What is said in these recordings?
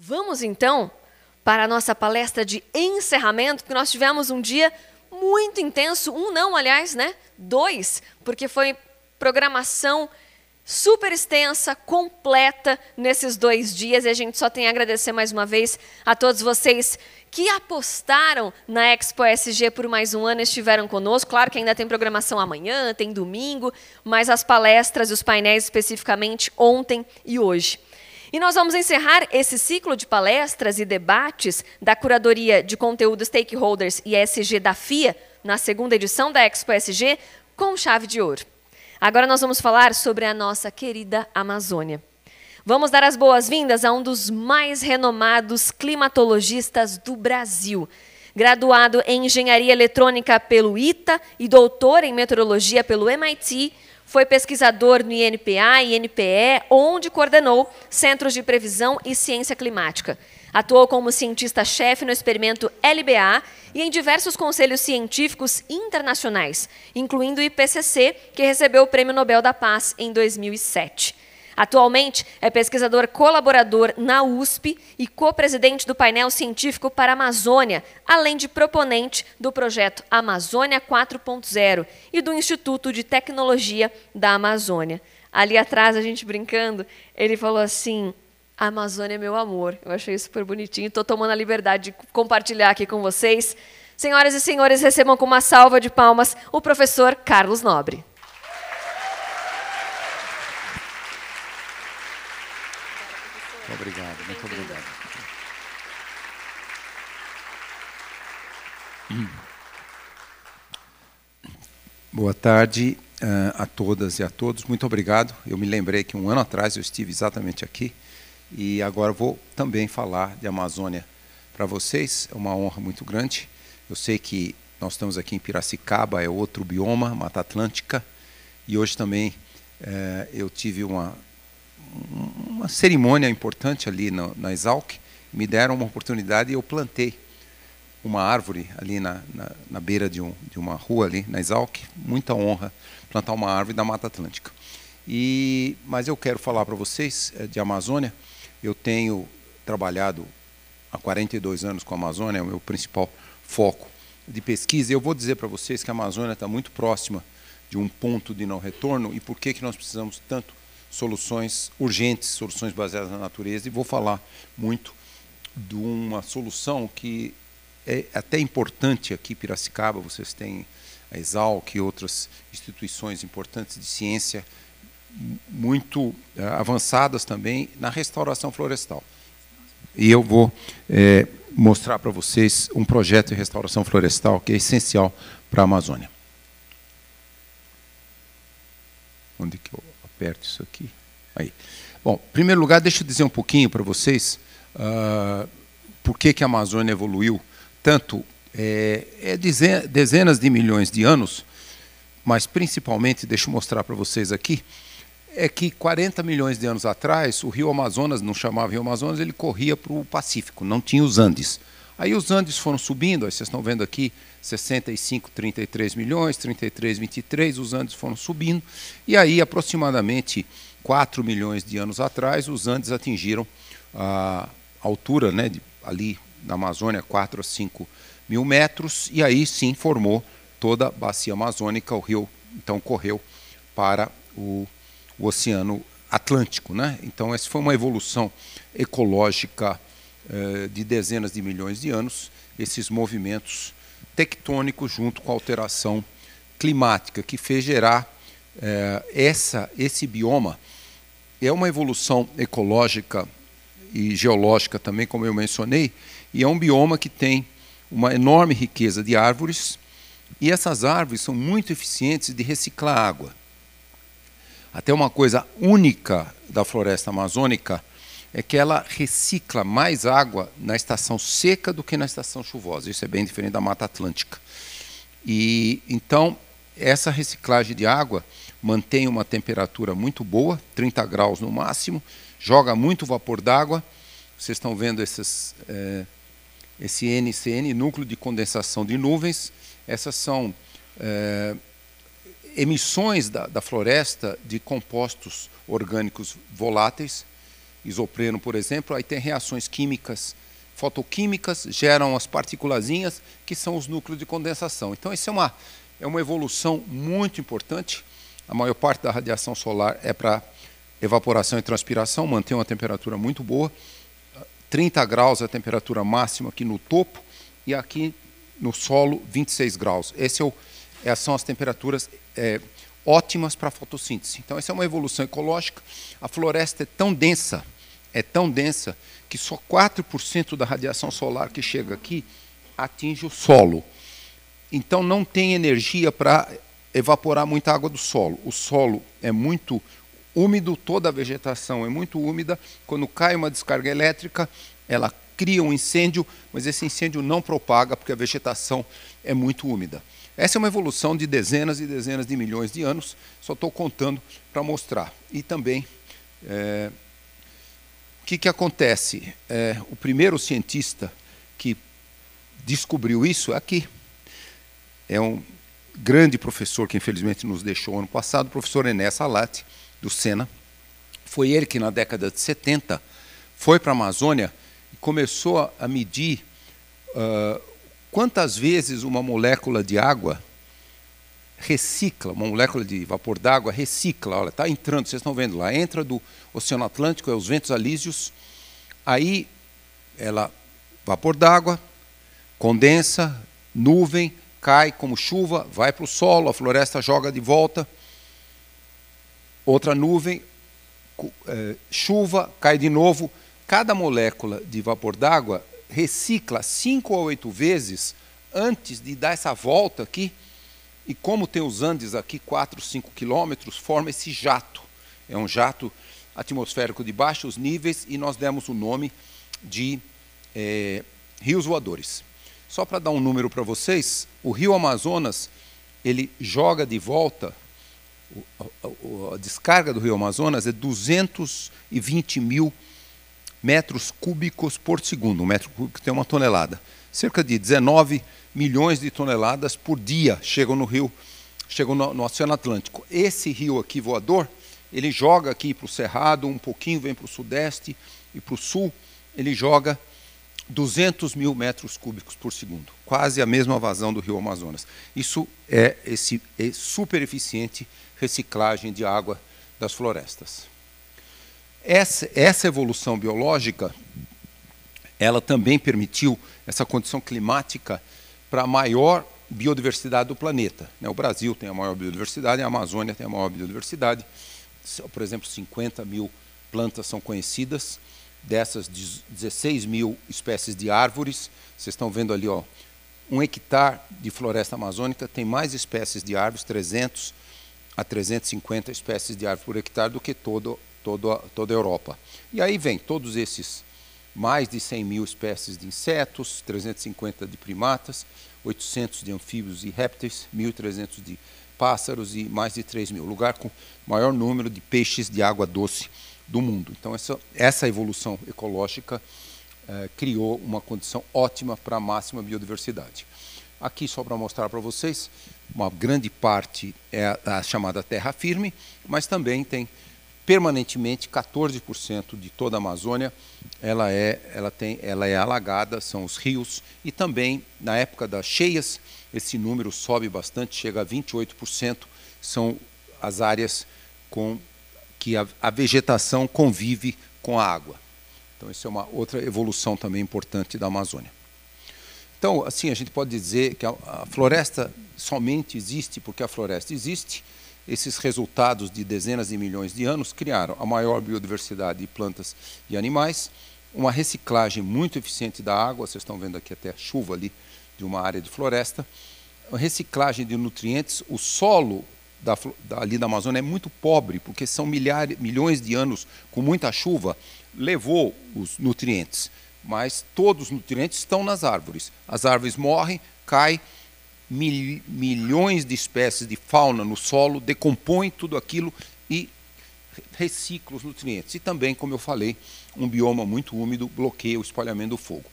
Vamos, então, para a nossa palestra de encerramento, porque nós tivemos um dia muito intenso, aliás, né? 2, porque foi programação super extensa, completa nesses 2 dias, e a gente só tem a agradecer mais uma vez a todos vocês que apostaram na Expo ESG por mais um ano e estiveram conosco. Claro que ainda tem programação amanhã, tem domingo, mas as palestras e os painéis especificamente ontem e hoje. E nós vamos encerrar esse ciclo de palestras e debates da Curadoria de Conteúdo Stakeholders e ESG da FIA, na segunda edição da Expo ESG, com chave de ouro. Agora nós vamos falar sobre a nossa querida Amazônia. Vamos dar as boas-vindas a um dos mais renomados climatologistas do Brasil. Graduado em Engenharia Eletrônica pelo ITA e doutor em Meteorologia pelo MIT, foi pesquisador no INPA e INPE, onde coordenou Centros de Previsão e Ciência Climática. Atuou como cientista-chefe no experimento LBA e em diversos conselhos científicos internacionais, incluindo o IPCC, que recebeu o Prêmio Nobel da Paz em 2007. Atualmente, é pesquisador colaborador na USP e co-presidente do painel científico para a Amazônia, além de proponente do projeto Amazônia 4.0 e do Instituto de Tecnologia da Amazônia. Ali atrás, a gente brincando, ele falou assim: a Amazônia é meu amor. Eu achei super bonitinho, estou tomando a liberdade de compartilhar aqui com vocês. Senhoras e senhores, recebam com uma salva de palmas o professor Carlos Nobre. Obrigado, muito obrigado. Boa tarde a todas e a todos. Muito obrigado. Eu me lembrei que um ano atrás eu estive exatamente aqui e agora vou também falar de Amazônia para vocês. É uma honra muito grande. Eu sei que nós estamos aqui em Piracicaba, é outro bioma, Mata Atlântica, e hoje também eu tive uma cerimônia importante ali na Exalc. Me deram uma oportunidade e eu plantei uma árvore ali na beira de uma rua ali na Exalc. Muita honra plantar uma árvore da Mata Atlântica. Mas eu quero falar para vocês de Amazônia. Eu tenho trabalhado há 42 anos com a Amazônia, é o meu principal foco de pesquisa. E eu vou dizer para vocês que a Amazônia está muito próxima de um ponto de não retorno. E por que nós precisamos tanto soluções urgentes, soluções baseadas na natureza, e vou falar muito de uma solução que é até importante aqui em Piracicaba. Vocês têm a Exalc e outras instituições importantes de ciência, muito avançadas também na restauração florestal. E eu vou mostrar para vocês um projeto de restauração florestal que é essencial para a Amazônia. Onde que eu aperto isso aqui? Aí. Bom, em primeiro lugar, deixa eu dizer um pouquinho para vocês por que a Amazônia evoluiu tanto. Dezenas de milhões de anos, mas principalmente, deixa eu mostrar para vocês aqui, é que 40 milhões de anos atrás, o rio Amazonas, não chamava Rio Amazonas, ele corria para o Pacífico, não tinha os Andes. Aí os Andes foram subindo, aí vocês estão vendo aqui, 65, 33 milhões, 33, 23, os Andes foram subindo, e aí aproximadamente 4 milhões de anos atrás, os Andes atingiram a altura, né, ali na Amazônia, 4 a 5 mil metros, e aí sim formou toda a bacia amazônica. O rio então correu para o Oceano Atlântico, né? Então essa foi uma evolução ecológica de dezenas de milhões de anos, esses movimentos tectônicos junto com a alteração climática que fez gerar esse bioma. É uma evolução ecológica e geológica também, como eu mencionei, e é um bioma que tem uma enorme riqueza de árvores, e essas árvores são muito eficientes de reciclar água. Até uma coisa única da floresta amazônica é que ela recicla mais água na estação seca do que na estação chuvosa. Isso é bem diferente da Mata Atlântica. E então, essa reciclagem de água mantém uma temperatura muito boa, 30 graus no máximo, joga muito vapor d'água. Vocês estão vendo esse NCN, Núcleo de Condensação de Nuvens. Essas são emissões da floresta de compostos orgânicos voláteis, isopreno, por exemplo, aí tem reações químicas, fotoquímicas, geram as partículazinhas, que são os núcleos de condensação. Então, isso é uma evolução muito importante. A maior parte da radiação solar é para evaporação e transpiração, mantém uma temperatura muito boa. 30 graus é a temperatura máxima aqui no topo, e aqui no solo, 26 graus. Essas são as temperaturas ótimas para a fotossíntese. Então, essa é uma evolução ecológica. A floresta é tão densa, que só 4% da radiação solar que chega aqui atinge o solo. Então, não tem energia para evaporar muita água do solo. O solo é muito úmido, toda a vegetação é muito úmida. Quando cai uma descarga elétrica, ela cria um incêndio, mas esse incêndio não propaga porque a vegetação é muito úmida. Essa é uma evolução de dezenas e dezenas de milhões de anos, só estou contando para mostrar. E também, o que acontece? O primeiro cientista que descobriu isso é aqui. É um grande professor que infelizmente nos deixou ano passado, o professor Enes Alati, do Sena. Foi ele que na década de 70 foi para a Amazônia e começou a medir quantas vezes uma molécula de água recicla, uma molécula de vapor d'água recicla. Olha, está entrando, vocês estão vendo lá, entra do Oceano Atlântico, os ventos alísios, aí ela, vapor d'água, condensa, nuvem, cai como chuva, vai para o solo, a floresta joga de volta, outra nuvem, chuva, cai de novo. Cada molécula de vapor d'água recicla 5 a 8 vezes antes de dar essa volta aqui, e como tem os Andes aqui, 4, 5 quilômetros, forma esse jato. É um jato atmosférico de baixos níveis, e nós demos o nome de rios voadores. Só para dar um número para vocês, o rio Amazonas, ele joga de volta, a descarga do rio Amazonas é 220 mil metros cúbicos por segundo. Um metro cúbico tem 1 tonelada. Cerca de 19 milhões de toneladas por dia chegam no rio, chegam no Oceano Atlântico. Esse rio aqui voador, ele joga aqui para o Cerrado, um pouquinho vem para o sudeste e para o sul, ele joga 200 mil metros cúbicos por segundo, quase a mesma vazão do rio Amazonas. Isso é super eficiente reciclagem de água das florestas. Essa evolução biológica, ela também permitiu essa condição climática para a maior biodiversidade do planeta. O Brasil tem a maior biodiversidade, a Amazônia tem a maior biodiversidade. Por exemplo, 50 mil plantas são conhecidas, dessas 16 mil espécies de árvores. Vocês estão vendo ali, ó, 1 hectare de floresta amazônica tem mais espécies de árvores, 300 a 350 espécies de árvores por hectare, do que toda a Europa. E aí vem todos esses mais de 100 mil espécies de insetos, 350 de primatas, 800 de anfíbios e répteis, 1.300 de pássaros e mais de 3 mil. Lugar com maior número de peixes de água doce do mundo. Então, essa evolução ecológica criou uma condição ótima para a máxima biodiversidade. Aqui, só para mostrar para vocês, uma grande parte é a chamada terra firme, mas também tem permanentemente 14% de toda a Amazônia, ela é alagada, são os rios, e também na época das cheias esse número sobe bastante, chega a 28%, são as áreas com que a vegetação convive com a água. Então, isso é uma outra evolução também importante da Amazônia. Então, assim, a gente pode dizer que a floresta somente existe porque a floresta existe. Esses resultados de dezenas de milhões de anos criaram a maior biodiversidade de plantas e animais, uma reciclagem muito eficiente da água, vocês estão vendo aqui até a chuva ali de uma área de floresta, uma reciclagem de nutrientes. O solo ali da Amazônia é muito pobre, porque são milhões de anos com muita chuva, levou os nutrientes, mas todos os nutrientes estão nas árvores. As árvores morrem, caem, milhões de espécies de fauna no solo, decompõem tudo aquilo e reciclam os nutrientes. E também, como eu falei, um bioma muito úmido bloqueia o espalhamento do fogo.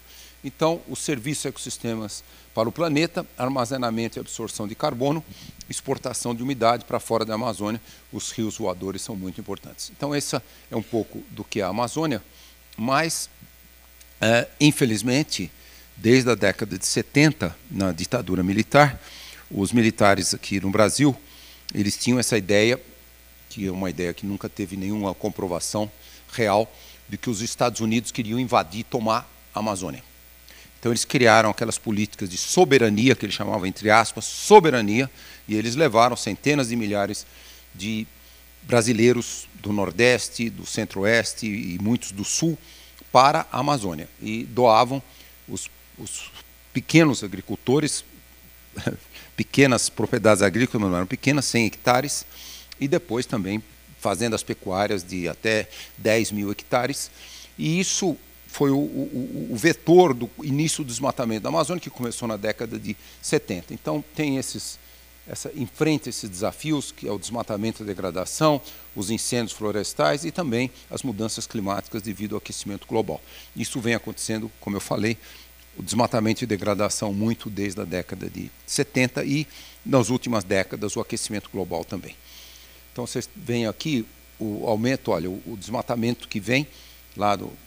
Então, os serviços ecossistemas para o planeta, armazenamento e absorção de carbono, exportação de umidade para fora da Amazônia, os rios voadores são muito importantes. Então, essa é um pouco do que é a Amazônia, mas, infelizmente, desde a década de 70, na ditadura militar, os militares aqui no Brasil, eles tinham essa ideia, que é uma ideia que nunca teve nenhuma comprovação real, de que os Estados Unidos queriam invadir e tomar a Amazônia. Então eles criaram aquelas políticas de soberania, que eles chamavam, entre aspas, soberania, e eles levaram centenas de milhares de brasileiros do Nordeste, do Centro-Oeste e muitos do Sul para a Amazônia. E doavam os pequenos agricultores, pequenas propriedades agrícolas, mas não eram pequenas, 100 hectares, e depois também fazendas pecuárias de até 10 mil hectares. E isso foi o vetor do início do desmatamento da Amazônia, que começou na década de 70. Então, tem enfrenta esses desafios, que é o desmatamento e a degradação, os incêndios florestais e também as mudanças climáticas devido ao aquecimento global. Isso vem acontecendo, como eu falei, o desmatamento e degradação muito desde a década de 70 e, nas últimas décadas, o aquecimento global também. Então, vocês veem aqui o aumento, olha, o desmatamento que vem,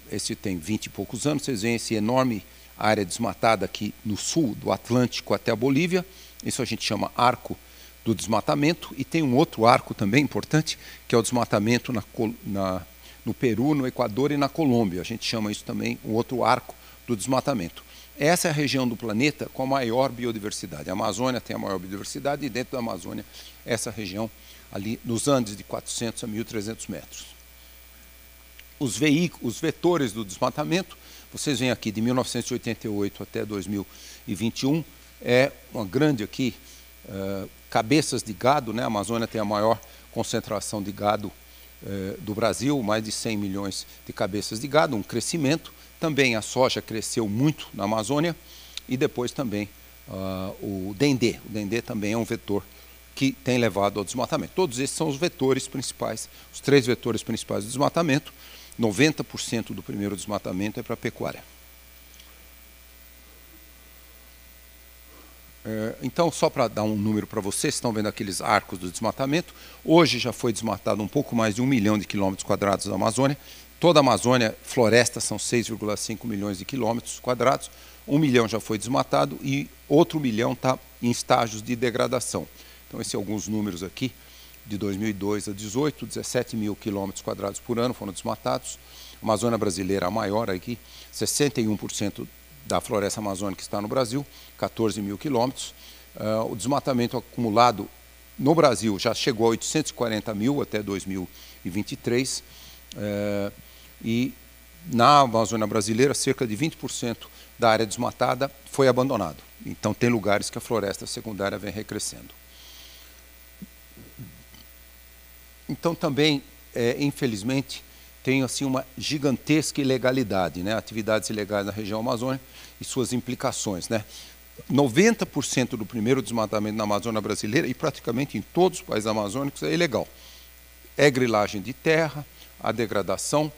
esse tem 20 e poucos anos, vocês veem essa enorme área desmatada aqui no sul, do Atlântico até a Bolívia, isso a gente chama arco do desmatamento, e tem um outro arco também importante, que é o desmatamento no Peru, no Equador e na Colômbia, a gente chama isso também o outro arco do desmatamento. Essa é a região do planeta com a maior biodiversidade. A Amazônia tem a maior biodiversidade e dentro da Amazônia, essa região ali nos Andes de 400 a 1.300 metros. Os vetores do desmatamento, vocês veem aqui de 1988 até 2021, é uma grande aqui, cabeças de gado, né? A Amazônia tem a maior concentração de gado do Brasil, mais de 100 milhões de cabeças de gado, um crescimento. Também a soja cresceu muito na Amazônia e depois também o dendê. O dendê também é um vetor que tem levado ao desmatamento. Todos esses são os vetores principais, os 3 vetores principais do desmatamento. 90% do primeiro desmatamento é para a pecuária. Então, só para dar um número para vocês, estão vendo aqueles arcos do desmatamento. Hoje já foi desmatado um pouco mais de 1 milhão de quilômetros quadrados da Amazônia. Toda a Amazônia, floresta, são 6,5 milhões de quilômetros quadrados. 1 milhão já foi desmatado e outro 1 milhão está em estágios de degradação. Então, esses são alguns números aqui. De 2002 a 2018, 17 mil quilômetros quadrados por ano foram desmatados. A Amazônia brasileira, a maior aqui, 61% da floresta amazônica está no Brasil, 14 mil quilômetros. O desmatamento acumulado no Brasil já chegou a 840 mil até 2023. E na Amazônia brasileira, cerca de 20% da área desmatada foi abandonado. Então, tem lugares que a floresta secundária vem recrescendo. Então, também, infelizmente, tem assim, uma gigantesca ilegalidade, né? Atividades ilegais na região amazônica e suas implicações, né? 90% do primeiro desmatamento na Amazônia brasileira e praticamente em todos os países amazônicos é ilegal. É grilagem de terra, a degradação,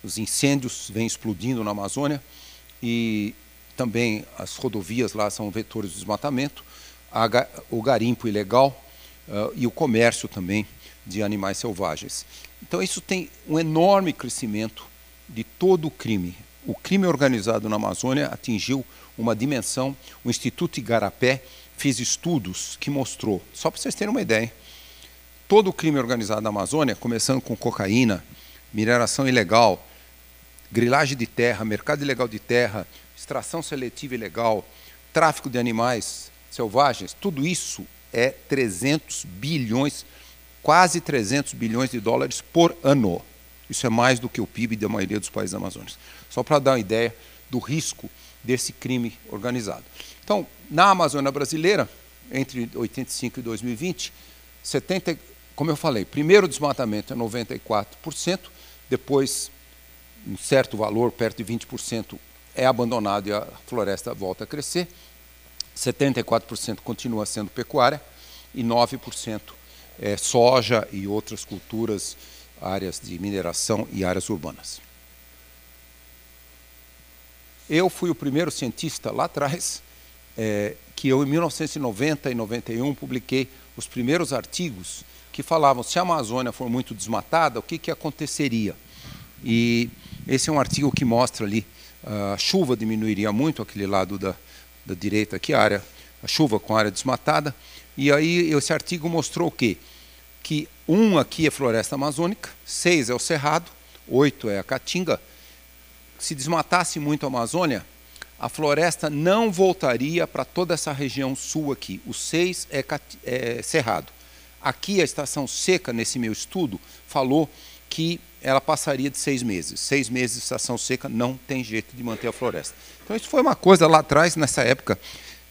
os incêndios vêm explodindo na Amazônia e também as rodovias lá são vetores de desmatamento, o garimpo ilegal e o comércio também de animais selvagens. Então, isso tem um enorme crescimento de todo o crime. O crime organizado na Amazônia atingiu uma dimensão. O Instituto Igarapé fez estudos que mostrou, só para vocês terem uma ideia, todo o crime organizado na Amazônia, começando com cocaína, mineração ilegal, grilagem de terra, mercado ilegal de terra, extração seletiva ilegal, tráfico de animais selvagens, tudo isso é 300 bilhões, quase 300 bilhões de dólares por ano. Isso é mais do que o PIB da maioria dos países amazônicos. Só para dar uma ideia do risco desse crime organizado. Então, na Amazônia brasileira, entre 85 e 2020, como eu falei, primeiro desmatamento é 94%, depois um certo valor, perto de 20%, é abandonado e a floresta volta a crescer, 74% continua sendo pecuária e 9% é soja e outras culturas, áreas de mineração e áreas urbanas. Eu fui o primeiro cientista lá atrás, que eu, em 1990 e 91, publiquei os primeiros artigos que falavam se a Amazônia for muito desmatada, o que aconteceria. E esse é um artigo que mostra ali, a chuva diminuiria muito, aquele lado da direita aqui, a chuva com a área desmatada. E aí esse artigo mostrou o quê? Que 1 aqui é floresta amazônica, 6 é o cerrado, 8 é a caatinga. Se desmatasse muito a Amazônia, a floresta não voltaria para toda essa região sul aqui. O 6 é cerrado. Aqui a estação seca, nesse meu estudo, falou que ela passaria de 6 meses. 6 meses de estação seca não tem jeito de manter a floresta. Então isso foi uma coisa lá atrás, nessa época,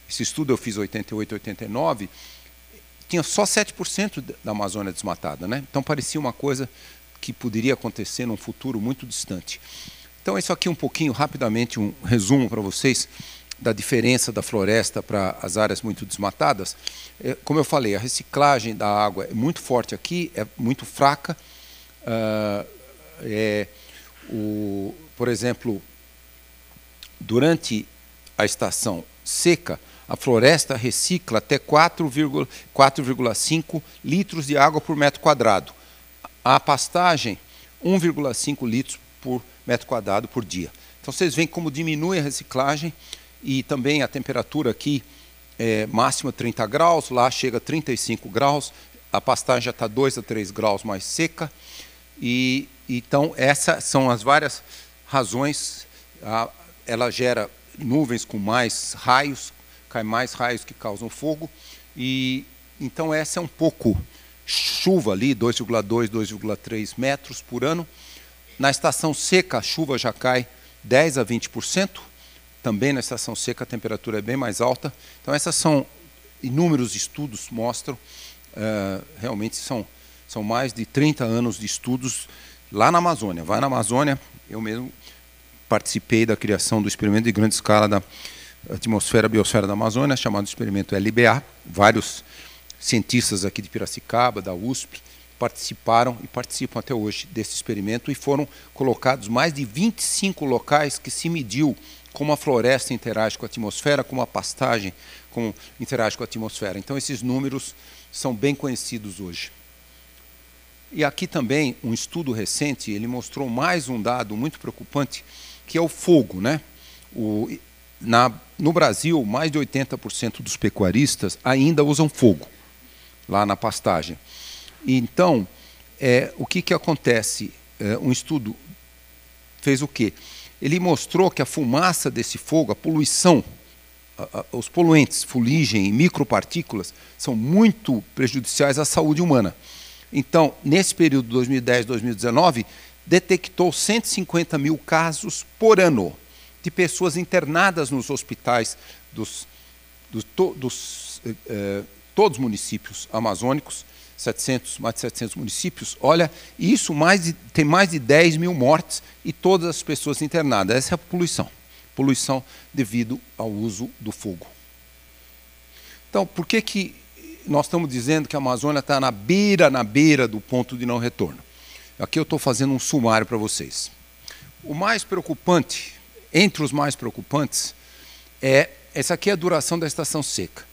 esse estudo eu fiz em 88, 89, tinha só 7% da Amazônia desmatada, né? Então parecia uma coisa que poderia acontecer num futuro muito distante. Então isso aqui um pouquinho, rapidamente, um resumo para vocês da diferença da floresta para as áreas muito desmatadas. Como eu falei, a reciclagem da água é muito forte aqui, é muito fraca. Por exemplo, durante a estação seca, a floresta recicla até 4,5 litros de água por metro quadrado. A pastagem, 1,5 litros por metro quadrado por dia. Então vocês veem como diminui a reciclagem e também a temperatura aqui é máxima 30 graus, lá chega a 35 graus, a pastagem já está 2 a 3 graus mais seca. E então essas são as várias razões. Ela gera nuvens com mais raios, cai mais raios que causam fogo. E então essa é um pouco chuva ali, 2,2, 2,3 metros por ano. Na estação seca, a chuva já cai 10 a 20%. Também na estação seca a temperatura é bem mais alta. Então essas são inúmeros estudos mostram, realmente são mais de 30 anos de estudos lá na Amazônia. Vai na Amazônia, eu mesmo participei da criação do experimento de grande escala da atmosfera biosfera da Amazônia, chamado experimento LBA. Vários cientistas aqui de Piracicaba, da USP, participaram e participam até hoje desse experimento e foram colocados mais de 25 locais que se mediu como a floresta interage com a atmosfera, como a pastagem interage com a atmosfera. Então esses números são bem conhecidos hoje. E aqui também um estudo recente, ele mostrou mais um dado muito preocupante, que é o fogo, né? No Brasil, mais de 80% dos pecuaristas ainda usam fogo lá na pastagem. Então, o que acontece? Um estudo fez o quê? Ele mostrou que a fumaça desse fogo, a poluição, os poluentes, fuligem e micropartículas, são muito prejudiciais à saúde humana. Então, nesse período de 2010 2019, detectou 150 mil casos por ano de pessoas internadas nos hospitais todos os municípios amazônicos, mais de 700 municípios. Olha, isso tem mais de 10 mil mortes e todas as pessoas internadas. Essa é a poluição devido ao uso do fogo. Então, por que nós estamos dizendo que a Amazônia está na beira do ponto de não retorno? Aqui eu estou fazendo um sumário para vocês. O mais preocupante, entre os mais preocupantes, essa aqui é a duração da estação seca.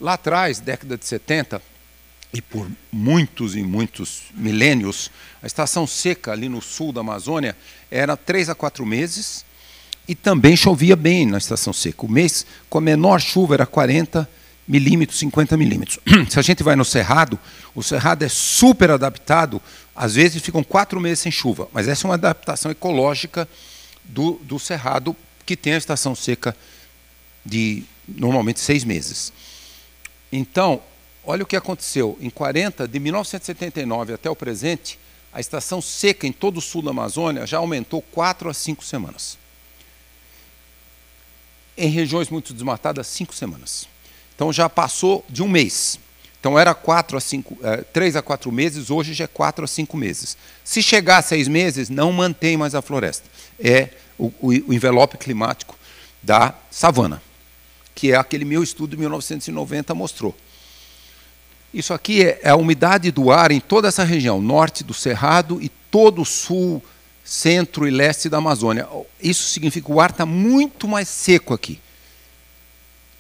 Lá atrás, década de 70, e por muitos e muitos milênios, a estação seca ali no sul da Amazônia era 3 a 4 meses e também chovia bem na estação seca. O mês com a menor chuva era 40 milímetros, 50 milímetros. Se a gente vai no Cerrado, o Cerrado é super adaptado, às vezes ficam 4 meses sem chuva, mas essa é uma adaptação ecológica do Cerrado, que tem a estação seca de normalmente 6 meses. Então, olha o que aconteceu. De 1979 até o presente, a estação seca em todo o sul da Amazônia já aumentou 4 a 5 semanas. Em regiões muito desmatadas, 5 semanas. Então já passou de um mês. Então era 3 a 4 meses, hoje já é 4 a 5 meses. Se chegar a 6 meses, não mantém mais a floresta. É o envelope climático da savana, que é aquele meu estudo de 1990 mostrou. Isso aqui é a umidade do ar em toda essa região, norte do Cerrado e todo o sul, centro e leste da Amazônia. Isso significa que o ar está muito mais seco aqui.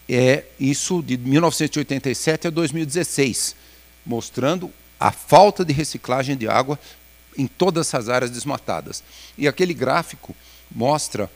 É isso de 1987 a 2016, mostrando a falta de reciclagem de água em todas essas áreas desmatadas. E aquele gráfico mostra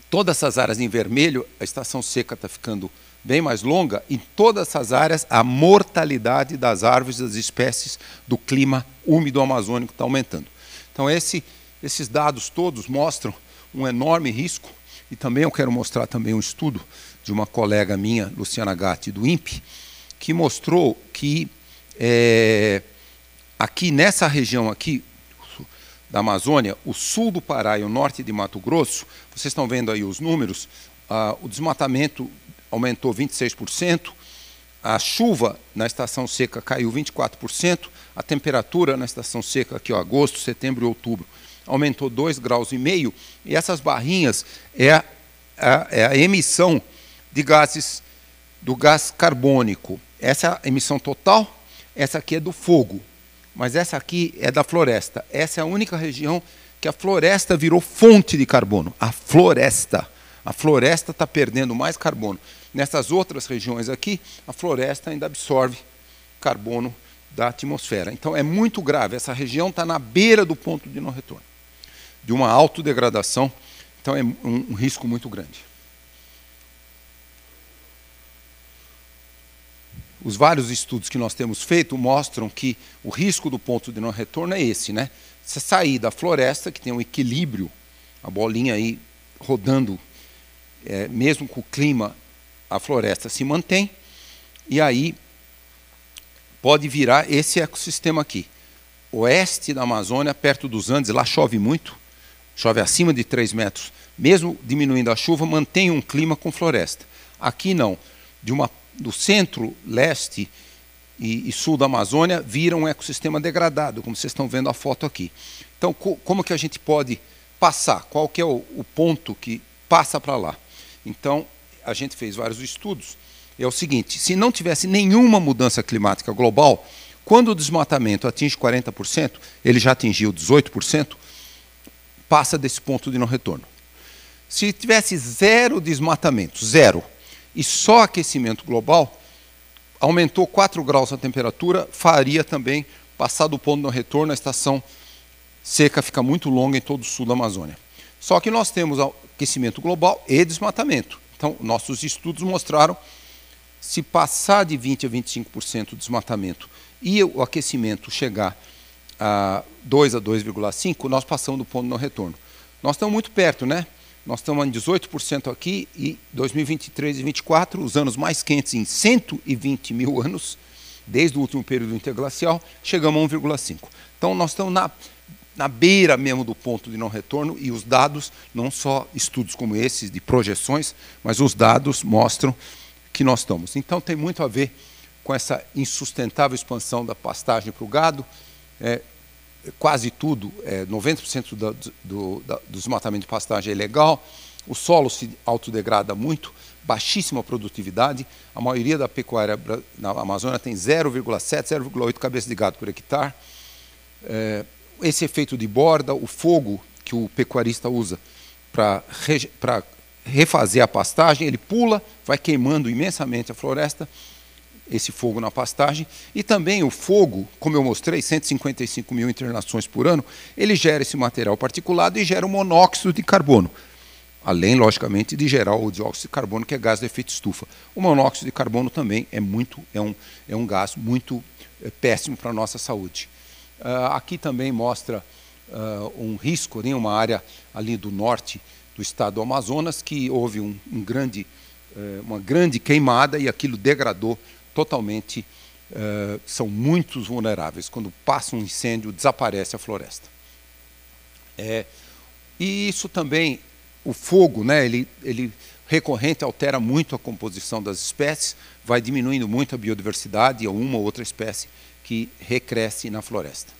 todas essas áreas em vermelho, a estação seca está ficando bem mais longa, em todas essas áreas a mortalidade das árvores, das espécies do clima úmido amazônico está aumentando. Então esses dados todos mostram um enorme risco, e também eu quero mostrar também um estudo de uma colega minha, Luciana Gatti, do INPE, que mostrou que aqui nessa região aqui da Amazônia, o sul do Pará e o norte de Mato Grosso, vocês estão vendo aí os números, o desmatamento aumentou 26%, a chuva na estação seca caiu 24%, a temperatura na estação seca, aqui, ó, agosto, setembro e outubro, aumentou 2,5 graus, e essas barrinhas é a emissão de gases, do gás carbônico. Essa é a emissão total, essa aqui é do fogo, mas essa aqui é da floresta. Essa é a única região que a floresta virou fonte de carbono. A floresta está perdendo mais carbono. Nessas outras regiões aqui, a floresta ainda absorve carbono da atmosfera. Então é muito grave, essa região está na beira do ponto de não retorno, de uma autodegradação, então é um risco muito grande. Os vários estudos que nós temos feito mostram que o risco do ponto de não retorno é esse, né? Você sair da floresta, que tem um equilíbrio, a bolinha aí rodando, mesmo com o clima, a floresta se mantém, e aí pode virar esse ecossistema aqui. Oeste da Amazônia, perto dos Andes, lá chove muito, chove acima de 3 metros. Mesmo diminuindo a chuva, mantém um clima com floresta. Aqui não. Do centro, leste e sul da Amazônia, vira um ecossistema degradado, como vocês estão vendo a foto aqui. Então, como que a gente pode passar? Qual que é o ponto que passa para lá? Então, a gente fez vários estudos. É o seguinte, se não tivesse nenhuma mudança climática global, quando o desmatamento atinge 40%, ele já atingiu 18%, passa desse ponto de não retorno. Se tivesse zero desmatamento, zero, e só aquecimento global, aumentou 4 graus a temperatura, faria também passar do ponto de não retorno, a estação seca fica muito longa em todo o sul da Amazônia. Só que nós temos aquecimento global e desmatamento. Então, nossos estudos mostraram se passar de 20% a 25% o desmatamento e o aquecimento chegar a 2 a 2,5%, nós passamos do ponto de não retorno. Nós estamos muito perto, né? Nós estamos em 18% aqui e 2023 e 2024, os anos mais quentes em 120 mil anos, desde o último período interglacial, chegamos a 1,5%. Então, nós estamos na beira mesmo do ponto de não retorno, e os dados, não só estudos como esses de projeções, mas os dados mostram que nós estamos. Então tem muito a ver com essa insustentável expansão da pastagem para o gado, quase tudo, 90% do desmatamento de pastagem é ilegal, o solo se autodegrada muito, baixíssima produtividade, a maioria da pecuária na Amazônia tem 0,7, 0,8 cabeças de gado por hectare, esse efeito de borda, o fogo que o pecuarista usa para refazer a pastagem, ele pula, vai queimando imensamente a floresta, esse fogo na pastagem, e também o fogo, como eu mostrei, 155 mil internações por ano, ele gera esse material particulado e gera o monóxido de carbono, além, logicamente, de gerar o dióxido de carbono, que é gás de efeito estufa. O monóxido de carbono também é um gás muito péssimo para a nossa saúde. Aqui também mostra um risco em uma área ali do norte do estado do Amazonas, que houve uma grande queimada e aquilo degradou totalmente, são muitos vulneráveis. Quando passa um incêndio, desaparece a floresta. E isso também, o fogo, né, ele recorrente altera muito a composição das espécies, vai diminuindo muito a biodiversidade e uma ou outra espécie que recresce na floresta.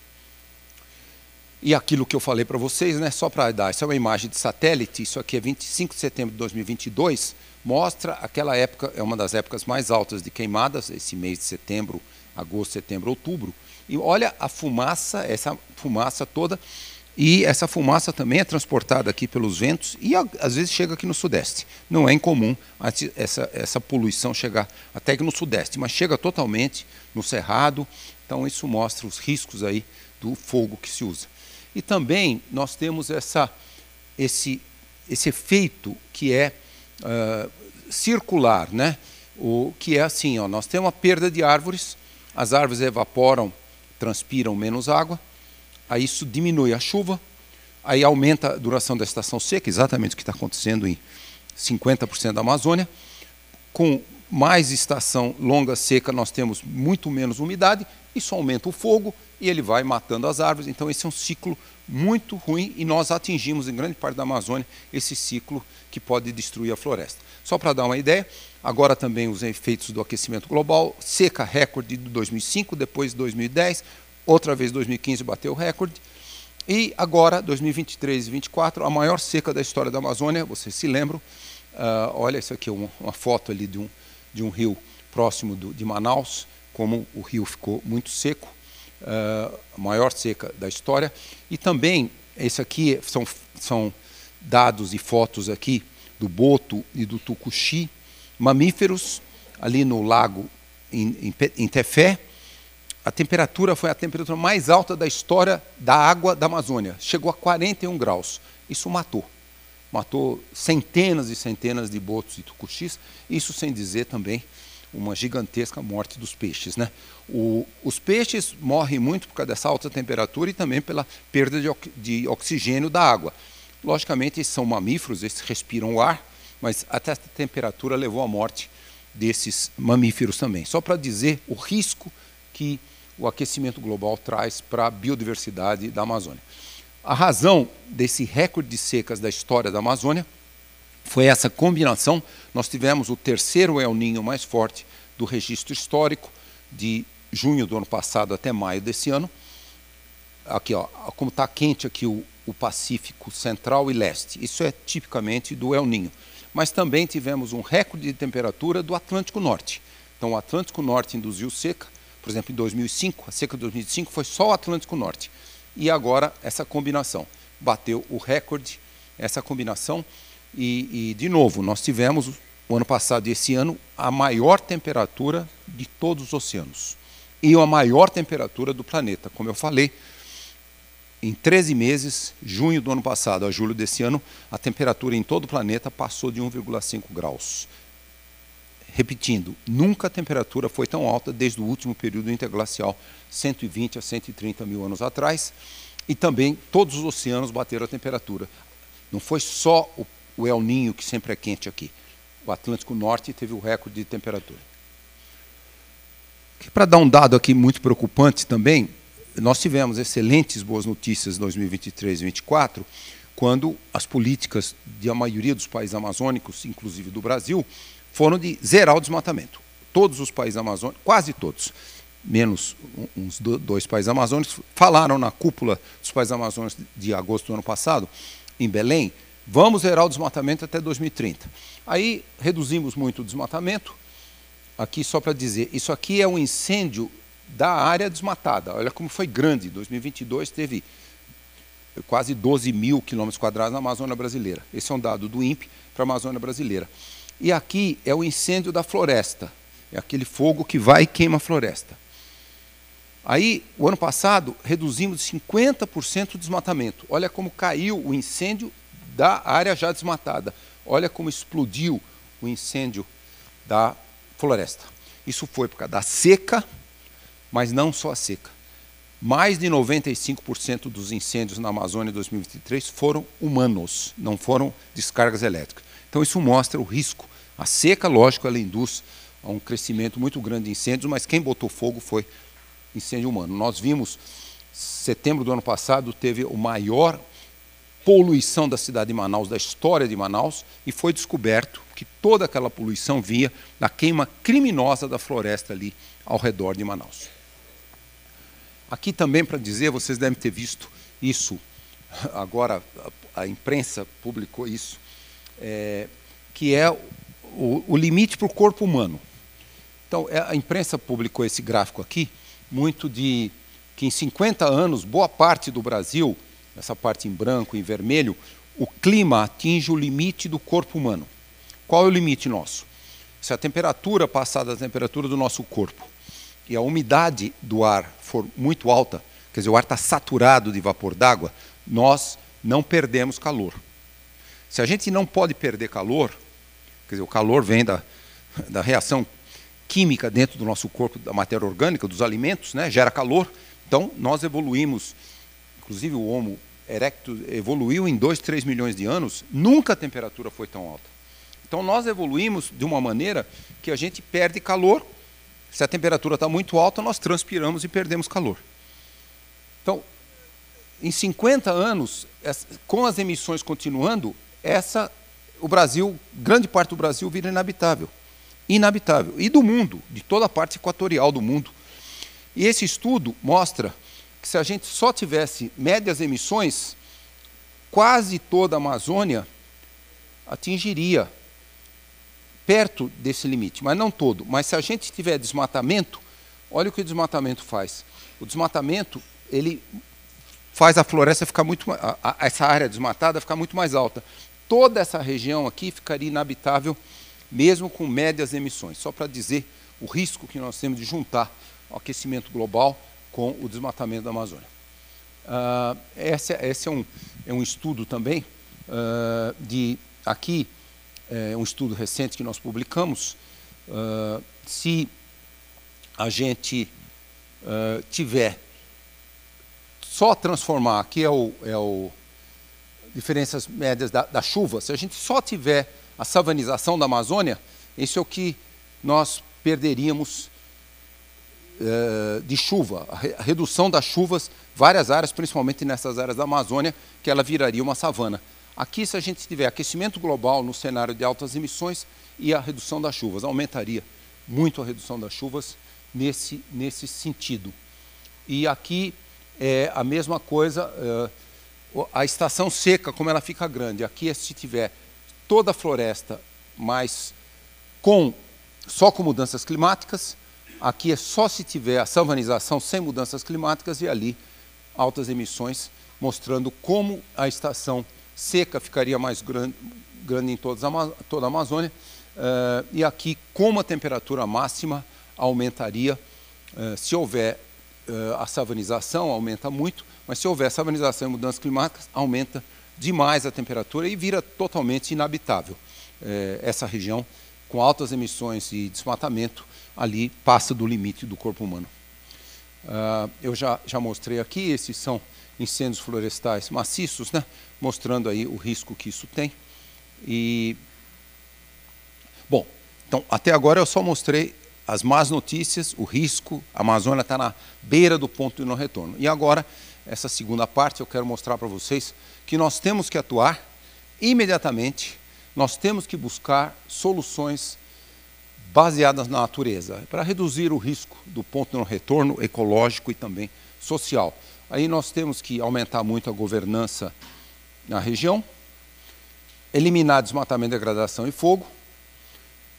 E aquilo que eu falei para vocês, né, só para dar, essa é uma imagem de satélite, isso aqui é 25 de setembro de 2022, mostra aquela época, é uma das épocas mais altas de queimadas, esse mês de setembro, agosto, setembro, outubro, e olha a fumaça, essa fumaça toda, E essa fumaça também é transportada aqui pelos ventos e às vezes chega aqui no Sudeste. Não é incomum essa poluição chegar até aqui no Sudeste, mas chega totalmente no Cerrado. Então isso mostra os riscos aí do fogo que se usa. E também nós temos esse efeito que é circular, né? O que é assim, ó, nós temos uma perda de árvores, as árvores evaporam, transpiram menos água, aí isso diminui a chuva, aí aumenta a duração da estação seca, exatamente o que está acontecendo em 50% da Amazônia. Com mais estação longa seca, nós temos muito menos umidade, isso aumenta o fogo e ele vai matando as árvores. Então esse é um ciclo muito ruim e nós atingimos em grande parte da Amazônia esse ciclo que pode destruir a floresta. Só para dar uma ideia, agora também os efeitos do aquecimento global, seca recorde de 2005, depois 2010, outra vez 2015 bateu o recorde, e agora 2023 e 2024, a maior seca da história da Amazônia, vocês se lembram, olha isso aqui, uma foto ali de um rio próximo de Manaus, como o rio ficou muito seco, a maior seca da história. E também, esse aqui são dados e fotos aqui do boto e do tucuxi, mamíferos, ali no lago em Tefé. A temperatura foi a temperatura mais alta da história da água da Amazônia, chegou a 41 graus. Isso matou centenas e centenas de botos e tucuxis, isso sem dizer também uma gigantesca morte dos peixes, né? Os peixes morrem muito por causa dessa alta temperatura e também pela perda de oxigênio da água. Logicamente, esses são mamíferos, eles respiram o ar, mas até essa temperatura levou à morte desses mamíferos também. Só para dizer o risco que o aquecimento global traz para a biodiversidade da Amazônia. A razão desse recorde de secas da história da Amazônia foi essa combinação. Nós tivemos o terceiro El Niño mais forte do registro histórico, de junho do ano passado até maio desse ano. Aqui, ó, como está quente aqui o Pacífico Central e Leste. Isso é tipicamente do El Niño. Mas também tivemos um recorde de temperatura do Atlântico Norte. Então o Atlântico Norte induziu seca. Por exemplo, em 2005, a seca de 2005 foi só o Atlântico Norte. E agora essa combinação bateu o recorde, essa combinação. E de novo, nós tivemos, o ano passado e esse ano, a maior temperatura de todos os oceanos. E a maior temperatura do planeta. Como eu falei, em 13 meses, junho do ano passado a julho desse ano, a temperatura em todo o planeta passou de 1,5 graus. Repetindo, nunca a temperatura foi tão alta desde o último período interglacial, 120 a 130 mil anos atrás, e também todos os oceanos bateram a temperatura. Não foi só o El Niño, que sempre é quente aqui. O Atlântico Norte teve o recorde de temperatura. Para dar um dado aqui muito preocupante também, nós tivemos excelentes boas notícias em 2023 e 2024, quando as políticas da maioria dos países amazônicos, inclusive do Brasil, foram de zerar o desmatamento. Todos os países amazônicos, quase todos, menos uns 2 países amazônicos, falaram na cúpula dos países amazônicos de agosto do ano passado, em Belém, vamos zerar o desmatamento até 2030. Aí reduzimos muito o desmatamento. Aqui só para dizer, isso aqui é um incêndio da área desmatada. Olha como foi grande. 2022 teve quase 12 mil quilômetros quadrados na Amazônia brasileira. Esse é um dado do INPE para a Amazônia brasileira. E aqui é o incêndio da floresta. É aquele fogo que vai e queima a floresta. Aí, o ano passado, reduzimos 50% o desmatamento. Olha como caiu o incêndio da área já desmatada. Olha como explodiu o incêndio da floresta. Isso foi por causa da seca, mas não só a seca. Mais de 95% dos incêndios na Amazônia em 2023 foram humanos, não foram descargas elétricas. Então isso mostra o risco. A seca, lógico, ela induz a um crescimento muito grande de incêndios, mas quem botou fogo foi incêndio humano. Nós vimos, setembro do ano passado, teve a maior poluição da cidade de Manaus, da história de Manaus, e foi descoberto que toda aquela poluição vinha da queima criminosa da floresta ali ao redor de Manaus. Aqui também para dizer, vocês devem ter visto isso, agora a imprensa publicou isso, que é o limite para o corpo humano. Então, a imprensa publicou esse gráfico aqui, muito de que em 50 anos, boa parte do Brasil essa parte em branco, em vermelho, o clima atinge o limite do corpo humano. Qual é o limite nosso? Se a temperatura passar da temperatura do nosso corpo e a umidade do ar for muito alta, quer dizer, o ar está saturado de vapor d'água, nós não perdemos calor. Se a gente não pode perder calor, quer dizer, o calor vem da reação química dentro do nosso corpo, da matéria orgânica, dos alimentos, né, gera calor. Então, nós evoluímos, inclusive o Homo erectus evoluiu em 2, 3 milhões de anos, nunca a temperatura foi tão alta. Então, nós evoluímos de uma maneira que a gente perde calor. Se a temperatura está muito alta, nós transpiramos e perdemos calor. Então, em 50 anos, com as emissões continuando, o Brasil, grande parte do Brasil vira inabitável. Inabitável. E do mundo, de toda a parte equatorial do mundo. E esse estudo mostra que se a gente só tivesse médias emissões, quase toda a Amazônia atingiria perto desse limite, mas não todo. Mas se a gente tiver desmatamento, olha o que o desmatamento faz. O desmatamento, ele faz a floresta ficar muito, essa área desmatada ficar muito mais alta. Toda essa região aqui ficaria inabitável, mesmo com médias emissões. Só para dizer o risco que nós temos de juntar o aquecimento global com o desmatamento da Amazônia. Esse é um estudo também, aqui é um estudo recente que nós publicamos. Se a gente tiver só transformar, aqui diferenças médias da chuva, se a gente só tiver a savanização da Amazônia, isso é o que nós perderíamos de chuva, a redução das chuvas, várias áreas, principalmente nessas áreas da Amazônia, que ela viraria uma savana. Aqui, se a gente tiver aquecimento global no cenário de altas emissões e a redução das chuvas, aumentaria muito a redução das chuvas nesse sentido. E aqui é a mesma coisa, a estação seca, como ela fica grande. Aqui, se tiver toda a floresta, mas só com mudanças climáticas. Aqui é só se tiver a savanização sem mudanças climáticas, e ali altas emissões, mostrando como a estação seca ficaria mais grande em toda a Amazônia, e aqui como a temperatura máxima aumentaria. Se houver a savanização, aumenta muito, mas se houver savanização e mudanças climáticas, aumenta demais a temperatura e vira totalmente inabitável. Essa região, com altas emissões e desmatamento, ali passa do limite do corpo humano. Eu já mostrei aqui, esses são incêndios florestais maciços, né? Mostrando aí o risco que isso tem. Bom, então até agora eu só mostrei as más notícias, o risco. A Amazônia está na beira do ponto de não retorno. E agora, essa segunda parte, eu quero mostrar para vocês que nós temos que atuar imediatamente, nós temos que buscar soluções baseadas na natureza, para reduzir o risco do ponto de não retorno ecológico e também social. Aí nós temos que aumentar muito a governança na região, eliminar desmatamento, degradação e fogo,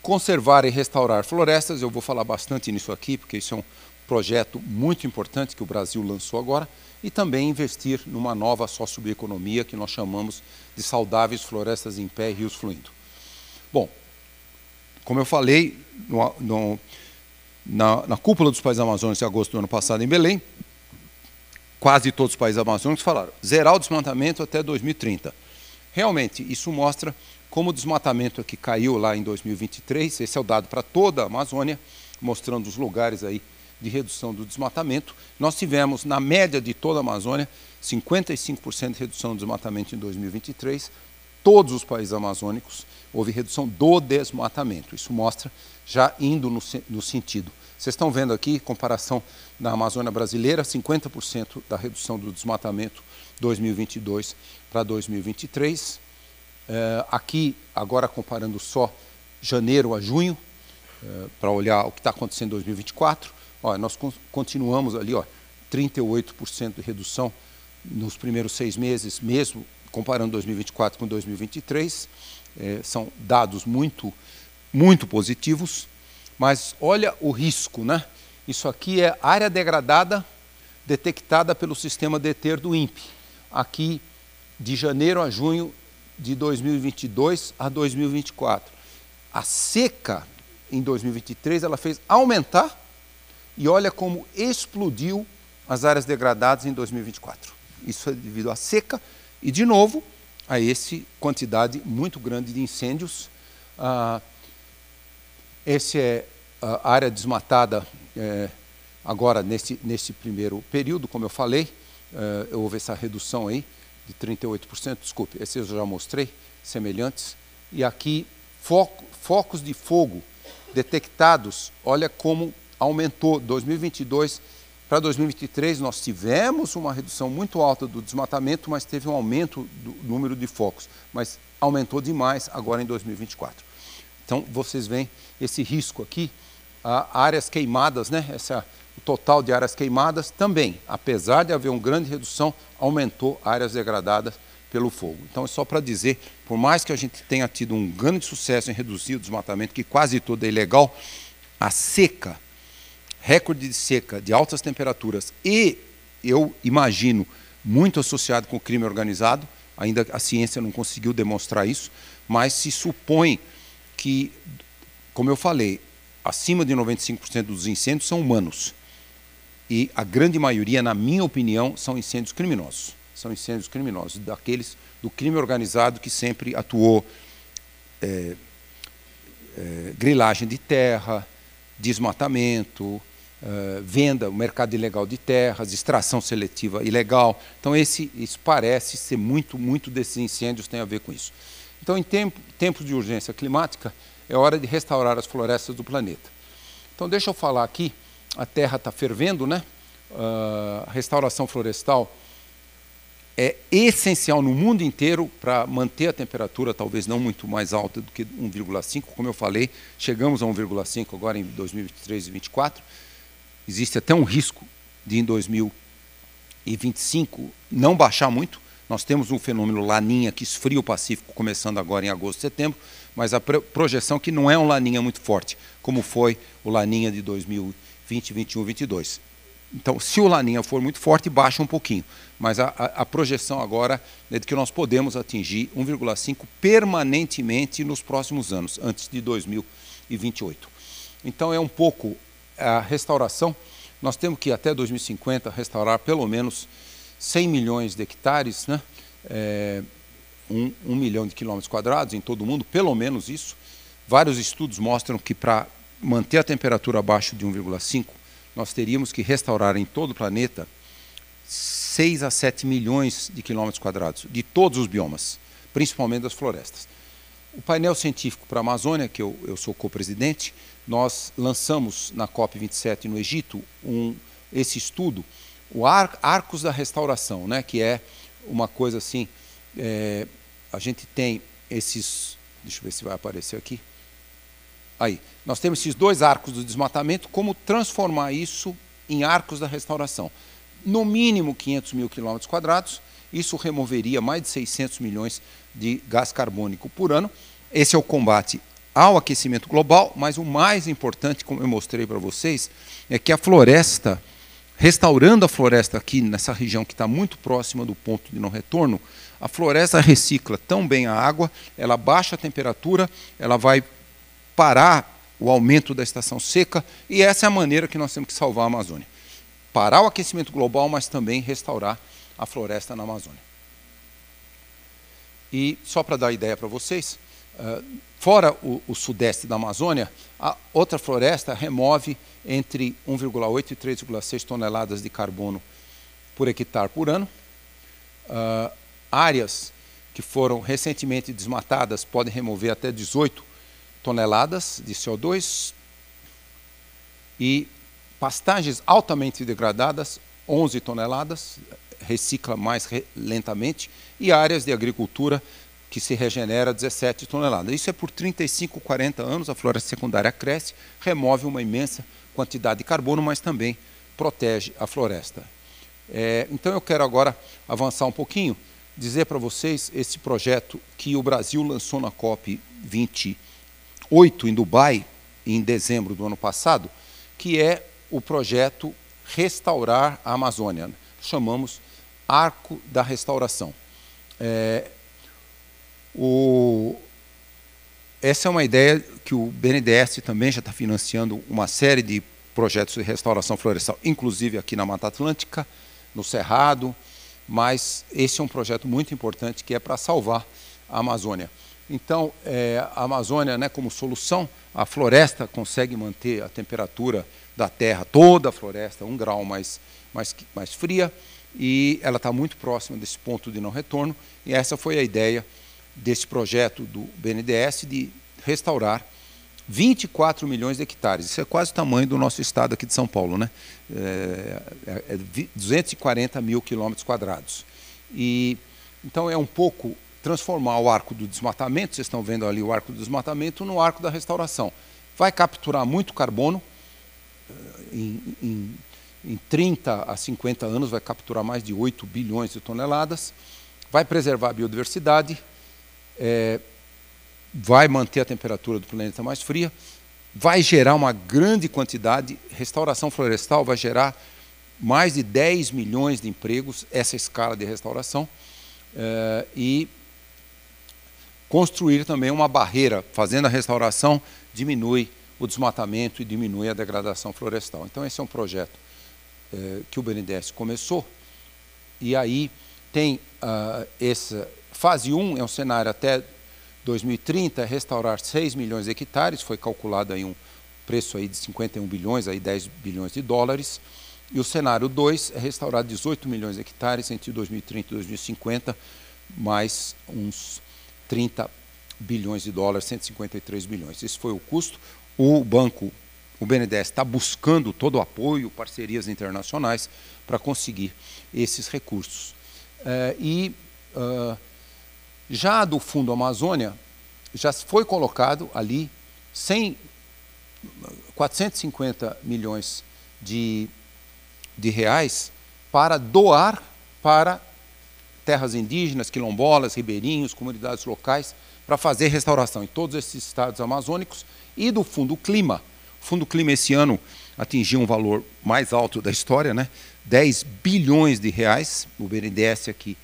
conservar e restaurar florestas. Eu vou falar bastante nisso aqui, porque isso é um projeto muito importante que o Brasil lançou agora, e também investir numa nova sociobioeconomia que nós chamamos de saudáveis florestas em pé e rios fluindo. Bom, como eu falei, na cúpula dos países amazônicos de agosto do ano passado em Belém, quase todos os países amazônicos falaram zerar o desmatamento até 2030. Realmente, isso mostra como o desmatamento aqui caiu lá em 2023, esse é o dado para toda a Amazônia, mostrando os lugares aí de redução do desmatamento. Nós tivemos, na média de toda a Amazônia, 55% de redução do desmatamento em 2023. Todos os países amazônicos houve redução do desmatamento. Isso mostra já indo no sentido. Vocês estão vendo aqui, comparação na Amazônia brasileira, 50% da redução do desmatamento 2022 para 2023. Aqui, agora comparando só janeiro a junho, para olhar o que está acontecendo em 2024, nós continuamos ali, 38% de redução nos primeiros 6 meses, mesmo comparando 2024 com 2023. São dados muito, muito positivos, mas olha o risco, né? Isso aqui é área degradada detectada pelo sistema DETER do INPE. aqui de janeiro a junho de 2022 a 2024. A seca em 2023 ela fez aumentar e olha como explodiu as áreas degradadas em 2024. Isso é devido à seca e, de novo, a essa quantidade muito grande de incêndios. Essa é a área desmatada agora nesse primeiro período, como eu falei. Houve essa redução aí de 38%, desculpe, esse eu já mostrei, semelhantes. E aqui, focos de fogo detectados, olha como aumentou. 2022 para 2023 nós tivemos uma redução muito alta do desmatamento, mas teve um aumento do número de focos, mas aumentou demais agora em 2024. Então vocês veem esse risco aqui, áreas queimadas, né? O total de áreas queimadas também, apesar de haver uma grande redução, aumentou áreas degradadas pelo fogo. Então é só para dizer, por mais que a gente tenha tido um grande sucesso em reduzir o desmatamento, que quase todo é ilegal, a seca, recorde de seca, de altas temperaturas e, eu imagino, muito associado com o crime organizado, ainda a ciência não conseguiu demonstrar isso, mas se supõe que, como eu falei, acima de 95% dos incêndios são humanos. E a grande maioria, na minha opinião, são incêndios criminosos. São incêndios criminosos, daqueles do crime organizado que sempre atuou grilagem de terra, desmatamento, venda, o mercado ilegal de terras, extração seletiva ilegal. Então, isso parece ser muito desses incêndios tem a ver com isso. Então, em tempos de urgência climática, é hora de restaurar as florestas do planeta. Então, deixa eu falar aqui, a terra está fervendo, né? A restauração florestal é essencial no mundo inteiro para manter a temperatura, talvez não muito mais alta do que 1,5, como eu falei, chegamos a 1,5 agora em 2023 e 2024. Existe até um risco de em 2025 não baixar muito. Nós temos um fenômeno Laninha que esfria o Pacífico começando agora em agosto, setembro, mas a projeção que não é um Laninha muito forte, como foi o Laninha de 2020, 21, 22. Então, se o Laninha for muito forte, baixa um pouquinho. Mas a projeção agora é de que nós podemos atingir 1,5 permanentemente nos próximos anos, antes de 2028. Então, é um pouco a restauração. Nós temos que, até 2050, restaurar pelo menos 100 milhões de hectares, né? 1 milhão de quilômetros quadrados em todo o mundo, pelo menos isso. Vários estudos mostram que para manter a temperatura abaixo de 1,5, nós teríamos que restaurar em todo o planeta 6 a 7 milhões de quilômetros quadrados, de todos os biomas, principalmente das florestas. O painel científico para a Amazônia, que eu sou co-presidente, nós lançamos na COP27 no Egito esse estudo, o Arcos da Restauração, né, que é uma coisa assim, a gente tem esses, deixa eu ver se vai aparecer aqui, aí, nós temos esses 2 arcos do desmatamento, como transformar isso em arcos da restauração. No mínimo 500 mil quilômetros quadrados, isso removeria mais de 600 milhões de gás carbônico por ano. Esse é o combate ao aquecimento global, mas o mais importante, como eu mostrei para vocês, é que a floresta, restaurando a floresta aqui nessa região que está muito próxima do ponto de não retorno, a floresta recicla tão bem a água, ela baixa a temperatura, ela vai parar o aumento da estação seca, e essa é a maneira que nós temos que salvar a Amazônia. Parar o aquecimento global, mas também restaurar a floresta na Amazônia. E só para dar ideia para vocês, fora o sudeste da Amazônia, a outra floresta remove entre 1,8 e 3,6 toneladas de carbono por hectare por ano. Áreas que foram recentemente desmatadas podem remover até 18 toneladas de CO2 e pastagens altamente degradadas, 11 toneladas, recicla mais lentamente, e áreas de agricultura que se regenera 17 toneladas. Isso é por 35, 40 anos, a floresta secundária cresce, remove uma imensa quantidade de carbono, mas também protege a floresta. Então eu quero agora avançar um pouquinho, dizer para vocês esse projeto que o Brasil lançou na COP28 em Dubai, em dezembro do ano passado, que é o projeto Restaurar a Amazônia. Chamamos Arco da Restauração. Essa é uma ideia que o BNDES também já está financiando uma série de projetos de restauração florestal, inclusive aqui na Mata Atlântica, no Cerrado, mas esse é um projeto muito importante que é para salvar a Amazônia. Então, a Amazônia, né, como solução, a floresta consegue manter a temperatura da terra, toda a floresta, 1 grau mais fria, e ela está muito próxima desse ponto de não retorno, e essa foi a ideia desse projeto do BNDES de restaurar 24 milhões de hectares. Isso é quase o tamanho do nosso estado aqui de São Paulo, né? 240 mil quilômetros quadrados. E, então é um pouco transformar o arco do desmatamento, vocês estão vendo ali o arco do desmatamento, no arco da restauração. Vai capturar muito carbono, em 30 a 50 anos vai capturar mais de 8 bilhões de toneladas, vai preservar a biodiversidade, vai manter a temperatura do planeta mais fria, vai gerar uma grande quantidade, restauração florestal vai gerar mais de 10 milhões de empregos, essa escala de restauração, e construir também uma barreira, fazendo a restauração, diminui o desmatamento e diminui a degradação florestal. Então esse é um projeto que o BNDES começou, e aí tem essa fase 1, é um cenário até 2030, restaurar 6 milhões de hectares, foi calculado aí um preço aí de 51 bilhões, aí 10 bilhões de dólares, e o cenário 2 é restaurar 18 milhões de hectares entre 2030 e 2050, mais uns 30 bilhões de dólares, 153 bilhões. Esse foi o custo. O BNDES está buscando todo o apoio, parcerias internacionais para conseguir esses recursos. Já do Fundo Amazônia, já foi colocado ali 450 milhões de reais para doar para terras indígenas, quilombolas, ribeirinhos, comunidades locais, para fazer restauração em todos esses estados amazônicos, e do Fundo Clima. O Fundo Clima esse ano atingiu um valor mais alto da história, né? 10 bilhões de reais, o BNDES aqui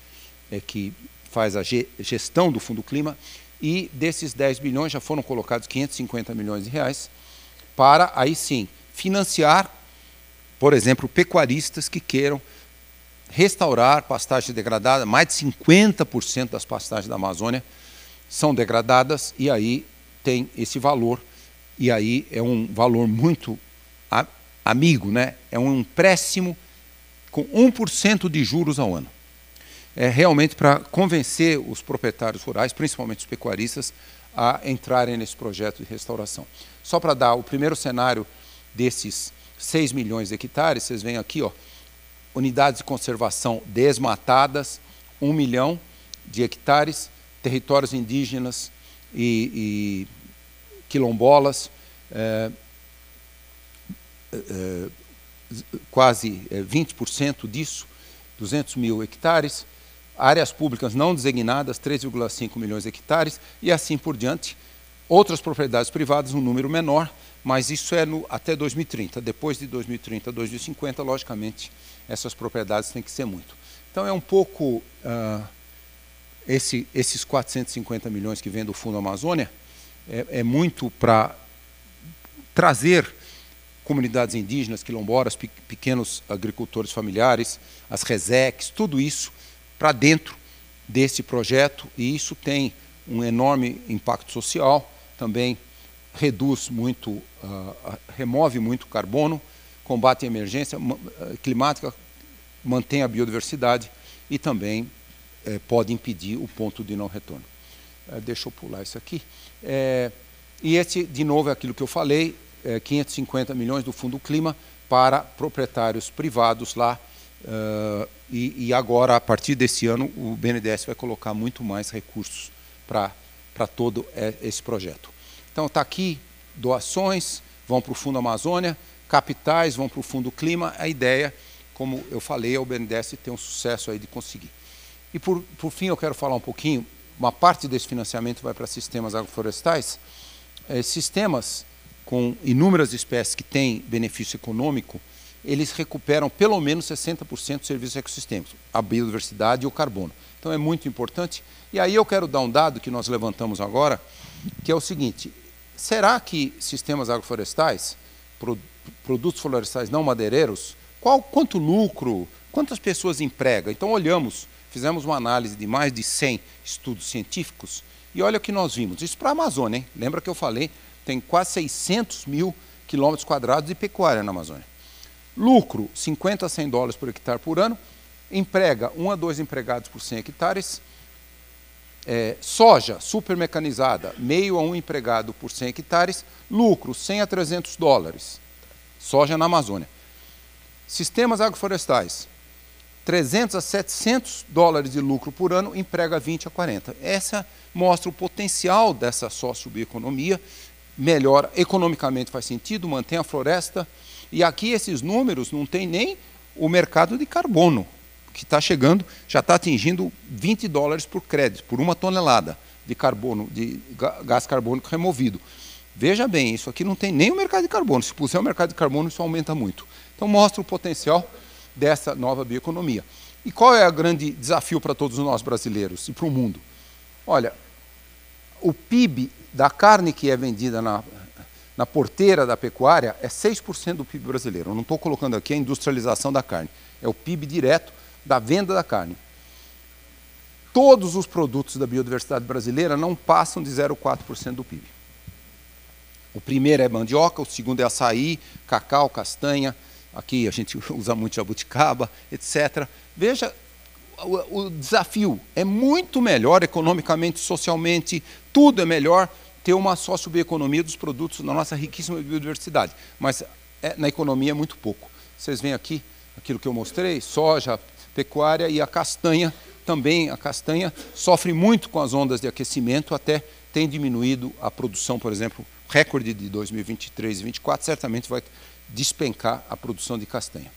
é que faz a gestão do Fundo Clima, e desses 10 bilhões já foram colocados 550 milhões de reais para, aí sim, financiar, por exemplo, pecuaristas que queiram restaurar pastagem degradada. Mais de 50% das pastagens da Amazônia são degradadas, e aí tem esse valor, e aí é um valor muito amigo, né? É um empréstimo com 1% de juros ao ano. É realmente para convencer os proprietários rurais, principalmente os pecuaristas, a entrarem nesse projeto de restauração. Só para dar o primeiro cenário desses 6 milhões de hectares, vocês veem aqui, ó, unidades de conservação desmatadas, 1 milhão de hectares, territórios indígenas e quilombolas, quase 20% disso, 200 mil hectares, áreas públicas não designadas, 3,5 milhões de hectares, e assim por diante. Outras propriedades privadas, um número menor, mas isso é até 2030. Depois de 2030, 2050, logicamente, essas propriedades têm que ser muito. Então é um pouco esses 450 milhões que vem do Fundo Amazônia, é muito para trazer comunidades indígenas, quilombolas, pequenos agricultores familiares, as RESECs, tudo isso para dentro desse projeto, e isso tem um enorme impacto social, também reduz muito, remove muito carbono, combate a emergência climática, mantém a biodiversidade e também pode impedir o ponto de não retorno. Deixa eu pular isso aqui. E esse, de novo, é aquilo que eu falei, 550 milhões do Fundo Clima para proprietários privados lá, e agora, a partir desse ano, o BNDES vai colocar muito mais recursos para todo esse projeto. Então está aqui, doações vão para o Fundo Amazônia, capitais vão para o Fundo Clima. A ideia, como eu falei, é o BNDES ter um sucesso aí de conseguir. E por fim eu quero falar um pouquinho, uma parte desse financiamento vai para sistemas agroflorestais, sistemas com inúmeras espécies que têm benefício econômico eles recuperam pelo menos 60% dos serviços ecossistêmicos, a biodiversidade e o carbono. Então é muito importante. E aí eu quero dar um dado que nós levantamos agora, que é o seguinte: será que sistemas agroflorestais, produtos florestais não madeireiros, quanto lucro, quantas pessoas emprega? Então olhamos, fizemos uma análise de mais de 100 estudos científicos e olha o que nós vimos. Isso para a Amazônia, hein? Lembra que eu falei, tem quase 600 mil quilômetros quadrados de pecuária na Amazônia. Lucro, 50 a 100 dólares por hectare por ano, emprega 1 a 2 empregados por 100 hectares, soja super mecanizada, meio a 1 empregado por 100 hectares, lucro 100 a 300 dólares, soja na Amazônia. Sistemas agroflorestais, 300 a 700 dólares de lucro por ano, emprega 20 a 40. Essa mostra o potencial dessa sociobioeconomia, melhora, economicamente faz sentido, mantém a floresta, e aqui esses números não tem nem o mercado de carbono, que está chegando, já está atingindo 20 dólares por crédito, por 1 tonelada de carbono, de gás carbônico removido. Veja bem, isso aqui não tem nem o mercado de carbono. Se puser o mercado de carbono, isso aumenta muito. Então mostra o potencial dessa nova bioeconomia. E qual é o grande desafio para todos nós brasileiros e para o mundo? Olha, o PIB da carne que é vendida na porteira da pecuária é 6% do PIB brasileiro. Eu não estou colocando aqui a industrialização da carne. É o PIB direto da venda da carne. Todos os produtos da biodiversidade brasileira não passam de 0,4% do PIB. O primeiro é mandioca, o segundo é açaí, cacau, castanha, aqui a gente usa muito jabuticaba, etc. Veja, o desafio é muito melhor economicamente, socialmente, tudo é melhor ter uma sociobioeconomia dos produtos na nossa riquíssima biodiversidade. Mas na economia é muito pouco. Vocês veem aqui aquilo que eu mostrei, soja, pecuária e a castanha também. A castanha sofre muito com as ondas de aquecimento, até tem diminuído a produção, por exemplo, recorde de 2023 e 2024, certamente vai despencar a produção de castanha.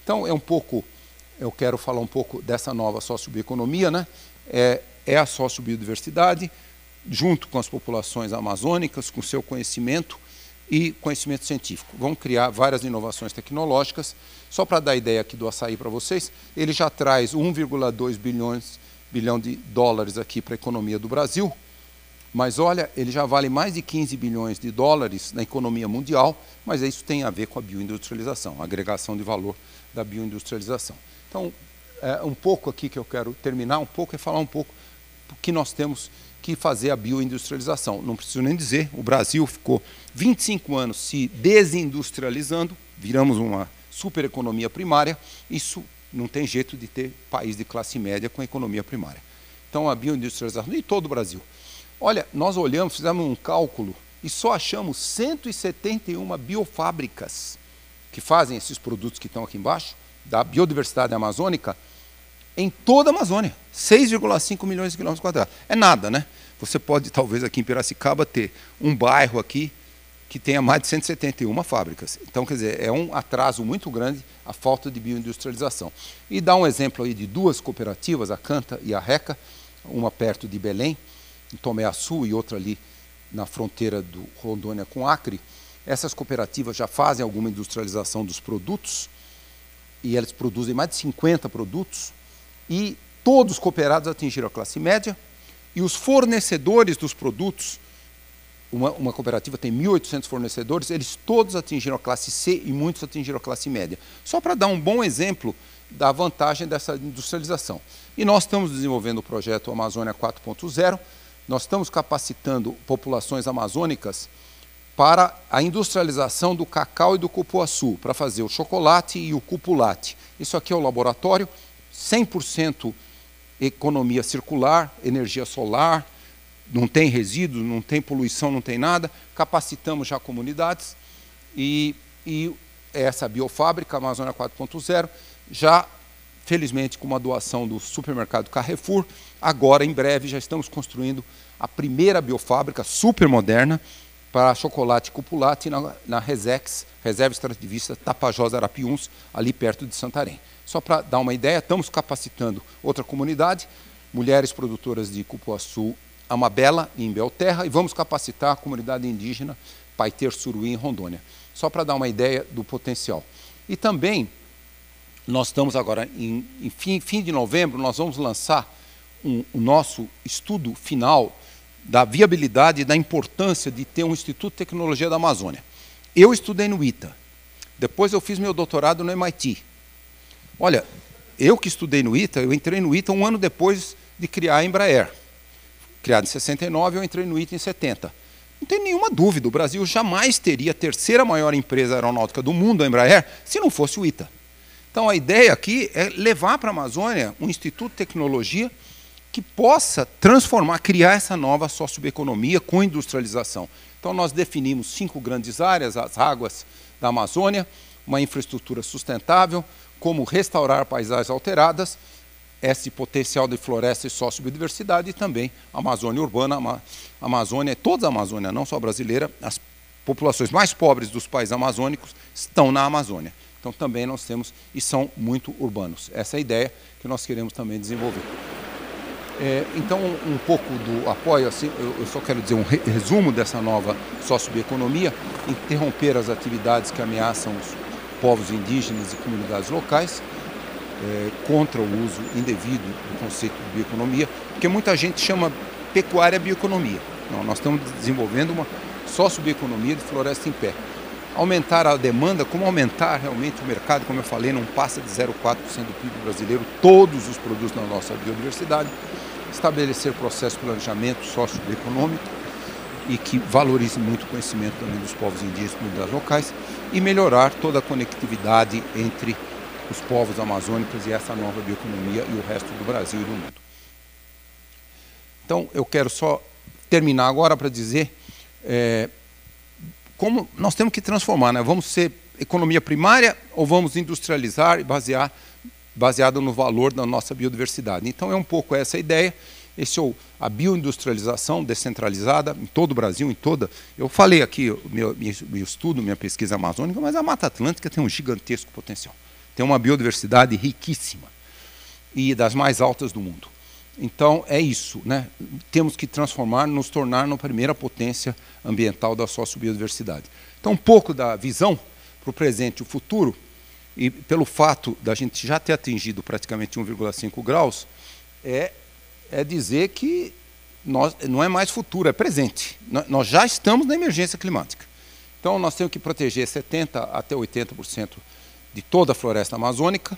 Então, eu quero falar um pouco dessa nova sociobioeconomia, né? É a sociobiodiversidade, junto com as populações amazônicas, com seu conhecimento e conhecimento científico. Vamos criar várias inovações tecnológicas. Só para dar ideia aqui do açaí para vocês, ele já traz 1,2 bilhão de dólares aqui para a economia do Brasil, mas olha, ele já vale mais de 15 bilhões de dólares na economia mundial, mas isso tem a ver com a bioindustrialização, a agregação de valor da bioindustrialização. Então, um pouco aqui que eu quero terminar, é falar um pouco do que nós temos que fazer a bioindustrialização. Não preciso nem dizer, o Brasil ficou 25 anos se desindustrializando, viramos uma supereconomia primária, isso não tem jeito de ter país de classe média com economia primária. Então, a bioindustrialização, e todo o Brasil. Olha, nós olhamos, fizemos um cálculo e só achamos 171 biofábricas que fazem esses produtos que estão aqui embaixo, da biodiversidade amazônica, em toda a Amazônia, 6,5 milhões de quilômetros quadrados. É nada, né? Você pode, talvez, aqui em Piracicaba, ter um bairro aqui que tenha mais de 171 fábricas. Então, quer dizer, é um atraso muito grande a falta de bioindustrialização. E dá um exemplo aí de duas cooperativas, a Canta e a Reca, uma perto de Belém, em Tomé-Açu, e outra ali na fronteira do Rondônia com Acre. Essas cooperativas já fazem alguma industrialização dos produtos, e elas produzem mais de 50 produtos, e todos os cooperados atingiram a classe média, e os fornecedores dos produtos, uma cooperativa tem 1.800 fornecedores, eles todos atingiram a classe C e muitos atingiram a classe média. Só para dar um bom exemplo da vantagem dessa industrialização. E nós estamos desenvolvendo o projeto Amazônia 4.0, nós estamos capacitando populações amazônicas para a industrialização do cacau e do cupuaçu, para fazer o chocolate e o cupulate. Isso aqui é o laboratório, 100% economia circular, energia solar, não tem resíduos, não tem poluição, não tem nada. Capacitamos já comunidades e essa biofábrica, Amazônia 4.0, já, felizmente, com uma doação do supermercado Carrefour, agora, em breve, já estamos construindo a primeira biofábrica super moderna para chocolate e cupulate na Resex, Reserva Extrativista Tapajós Arapiuns, ali perto de Santarém. Só para dar uma ideia, estamos capacitando outra comunidade, mulheres produtoras de cupuaçu Amabela, em Belterra, e vamos capacitar a comunidade indígena Paiter Suruí, em Rondônia. Só para dar uma ideia do potencial. E também, nós estamos agora, em fim de novembro, nós vamos lançar o nosso estudo final da viabilidade e da importância de ter um Instituto de Tecnologia da Amazônia. Eu estudei no ITA, depois eu fiz meu doutorado no MIT. Olha, eu que estudei no ITA, eu entrei no ITA um ano depois de criar a Embraer. Criado em 69, eu entrei no ITA em 70. Não tem nenhuma dúvida, o Brasil jamais teria a terceira maior empresa aeronáutica do mundo, a Embraer, se não fosse o ITA. Então a ideia aqui é levar para a Amazônia um instituto de tecnologia que possa transformar, criar essa nova socioeconomia com industrialização. Então nós definimos 5 grandes áreas: as águas da Amazônia, uma infraestrutura sustentável, como restaurar paisagens alteradas, esse potencial de floresta e sociobiodiversidade, e também a Amazônia urbana, a Amazônia, toda a Amazônia, não só a brasileira, as populações mais pobres dos países amazônicos estão na Amazônia. Então também nós temos, e são muito urbanos. Essa é a ideia que nós queremos também desenvolver. Então, um pouco do apoio, assim, eu só quero dizer um resumo dessa nova socioeconomia: interromper as atividades que ameaçam os povos indígenas e comunidades locais, contra o uso indevido do conceito de bioeconomia, porque muita gente chama pecuária bioeconomia. Não, nós estamos desenvolvendo uma sociobioeconomia de floresta em pé. Aumentar a demanda, como aumentar realmente o mercado, como eu falei, não passa de 0,4% do PIB brasileiro, todos os produtos da nossa biodiversidade. Estabelecer processo de planejamento socioeconômico e que valorize muito o conhecimento também dos povos indígenas e comunidades locais, e melhorar toda a conectividade entre os povos amazônicos e essa nova bioeconomia e o resto do Brasil e do mundo. Então, eu quero só terminar agora para dizer como nós temos que transformar, né? Vamos ser economia primária ou vamos industrializar e baseado no valor da nossa biodiversidade. Então é um pouco essa a ideia, a bioindustrialização descentralizada em todo o Brasil, eu falei aqui meu estudo, minha pesquisa amazônica, mas a Mata Atlântica tem um gigantesco potencial, tem uma biodiversidade riquíssima e das mais altas do mundo. Então é isso, né? Temos que nos tornar na primeira potência ambiental da sociobiodiversidade. Então um pouco da visão para o presente e o futuro, e pelo fato da gente já ter atingido praticamente 1,5 graus, é dizer que não é mais futuro, é presente. Nós já estamos na emergência climática. Então nós temos que proteger 70% até 80% de toda a floresta amazônica,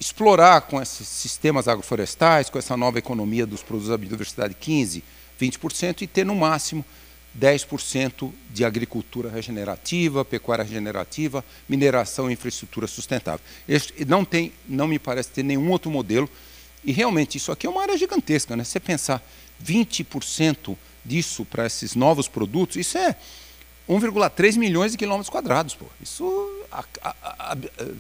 explorar com esses sistemas agroflorestais, com essa nova economia dos produtos da biodiversidade 15%, 20%, e ter no máximo 10% de agricultura regenerativa, pecuária regenerativa, mineração e infraestrutura sustentável. Não me parece ter nenhum outro modelo, e realmente isso aqui é uma área gigantesca, né? Se você pensar 20% disso para esses novos produtos, isso é 1,3 milhões de quilômetros quadrados. Pô. Isso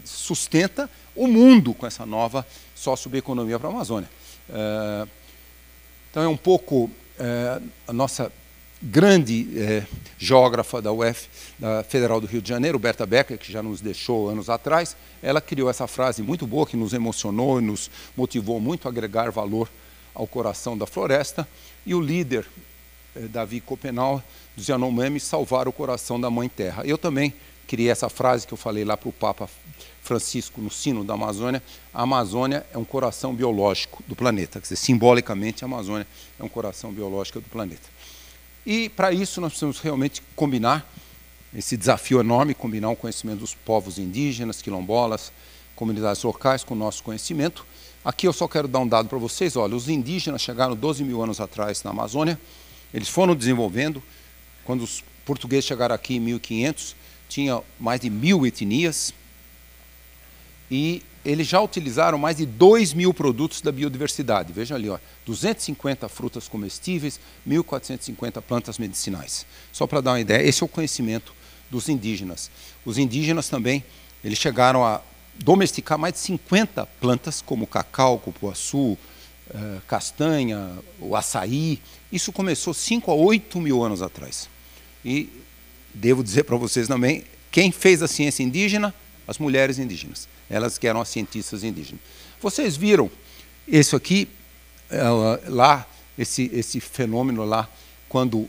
sustenta o mundo com essa nova socioeconomia para a Amazônia. Então é um pouco a nossa grande geógrafa da UF, da Federal do Rio de Janeiro, Berta Becker, que já nos deixou anos atrás, ela criou essa frase muito boa que nos emocionou e nos motivou muito a agregar valor ao coração da floresta, e o líder, Davi Copenau, dos Yanomami, salvar o coração da Mãe Terra. Eu também criei essa frase que eu falei lá para o Papa Francisco no Sino da Amazônia: a Amazônia é um coração biológico do planeta, quer dizer, simbolicamente a Amazônia é um coração biológico do planeta. E para isso nós precisamos realmente combinar esse desafio enorme, combinar o conhecimento dos povos indígenas, quilombolas, comunidades locais com o nosso conhecimento. Aqui eu só quero dar um dado para vocês. Olha, os indígenas chegaram 12 mil anos atrás na Amazônia, eles foram desenvolvendo. Quando os portugueses chegaram aqui em 1500, tinha mais de 1000 etnias, e eles já utilizaram mais de 2.000 produtos da biodiversidade. Veja ali, ó, 250 frutas comestíveis, 1.450 plantas medicinais. Só para dar uma ideia, esse é o conhecimento dos indígenas. Os indígenas também, eles chegaram a domesticar mais de 50 plantas, como cacau, cupuaçu, castanha, o açaí. Isso começou 5 a 8 mil anos atrás. E devo dizer para vocês também, quem fez a ciência indígena? As mulheres indígenas. Elas que eram as cientistas indígenas. Vocês viram isso aqui, lá, esse fenômeno lá, quando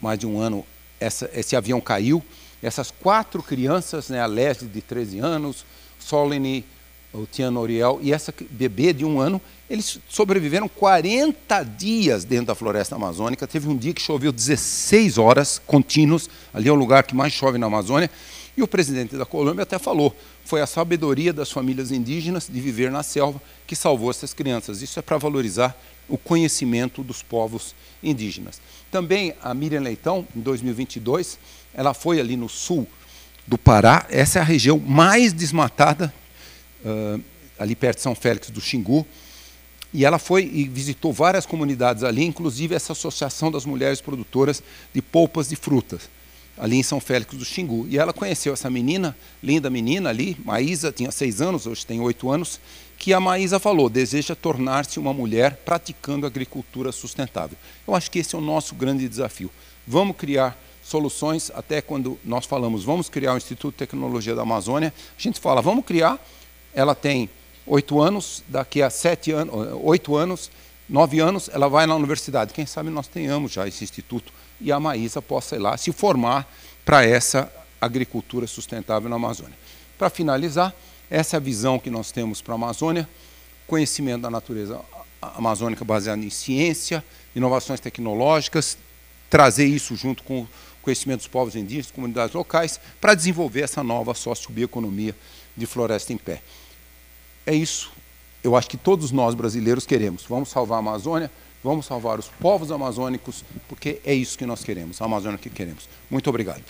mais de um ano, esse avião caiu, Essas 4 crianças, né, a Leslie de 13 anos, Solene, o Tiano Oriel e essa bebê de 1 ano, eles sobreviveram 40 dias dentro da floresta amazônica. Teve um dia que choveu 16 horas contínuos, ali é o lugar que mais chove na Amazônia, e o presidente da Colômbia até falou, foi a sabedoria das famílias indígenas de viver na selva que salvou essas crianças. Isso é para valorizar o conhecimento dos povos indígenas. Também a Miriam Leitão, em 2022, ela foi ali no sul do Pará, essa é a região mais desmatada, ali perto de São Félix do Xingu, e ela foi e visitou várias comunidades ali, inclusive essa Associação das Mulheres Produtoras de Polpas de Frutas, ali em São Félix do Xingu. E ela conheceu essa menina, linda menina ali, Maísa, tinha 6 anos, hoje tem 8 anos, que a Maísa falou, deseja tornar-se uma mulher praticando agricultura sustentável. Eu acho que esse é o nosso grande desafio. Vamos criar soluções, até quando nós falamos, vamos criar o Instituto de Tecnologia da Amazônia, a gente fala, vamos criar, ela tem 8 anos, daqui a 8 anos, 9 anos, ela vai na universidade. Quem sabe nós tenhamos já esse instituto e a Maísa possa ir lá se formar para essa agricultura sustentável na Amazônia. Para finalizar, essa é a visão que nós temos para a Amazônia, conhecimento da natureza amazônica baseado em ciência, inovações tecnológicas, trazer isso junto com o conhecimento dos povos indígenas, comunidades locais, para desenvolver essa nova sociobioeconomia de floresta em pé. É isso, eu acho que todos nós brasileiros queremos. Vamos salvar a Amazônia, vamos salvar os povos amazônicos, porque é isso que nós queremos, a Amazônia que queremos. Muito obrigado.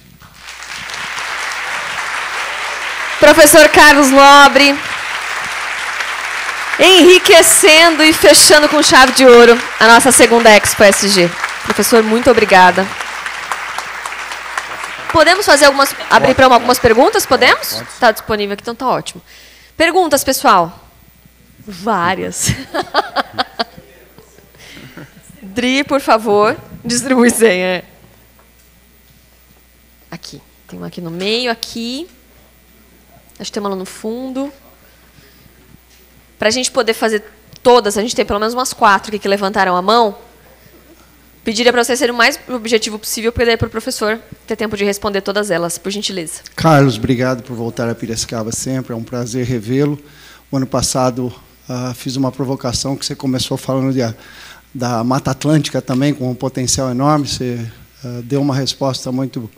Professor Carlos Nobre, enriquecendo e fechando com chave de ouro a nossa segunda Expo SG. Professor, muito obrigada. Podemos fazer abrir para algumas perguntas? Podemos? Está disponível aqui, então está ótimo. Perguntas, pessoal? Várias. Dri, por favor, distribui senha. Aqui. Tem uma aqui no meio, aqui. Acho que tem uma lá no fundo. Para a gente poder fazer todas, a gente tem pelo menos umas 4 aqui que levantaram a mão. Pediria para vocês serem o mais objetivo possível, porque daí para o professor ter tempo de responder todas elas, por gentileza. Carlos, obrigado por voltar a Piracicaba sempre, é um prazer revê-lo. O ano passado fiz uma provocação que você começou falando da Mata Atlântica também, com um potencial enorme. Você deu uma resposta muito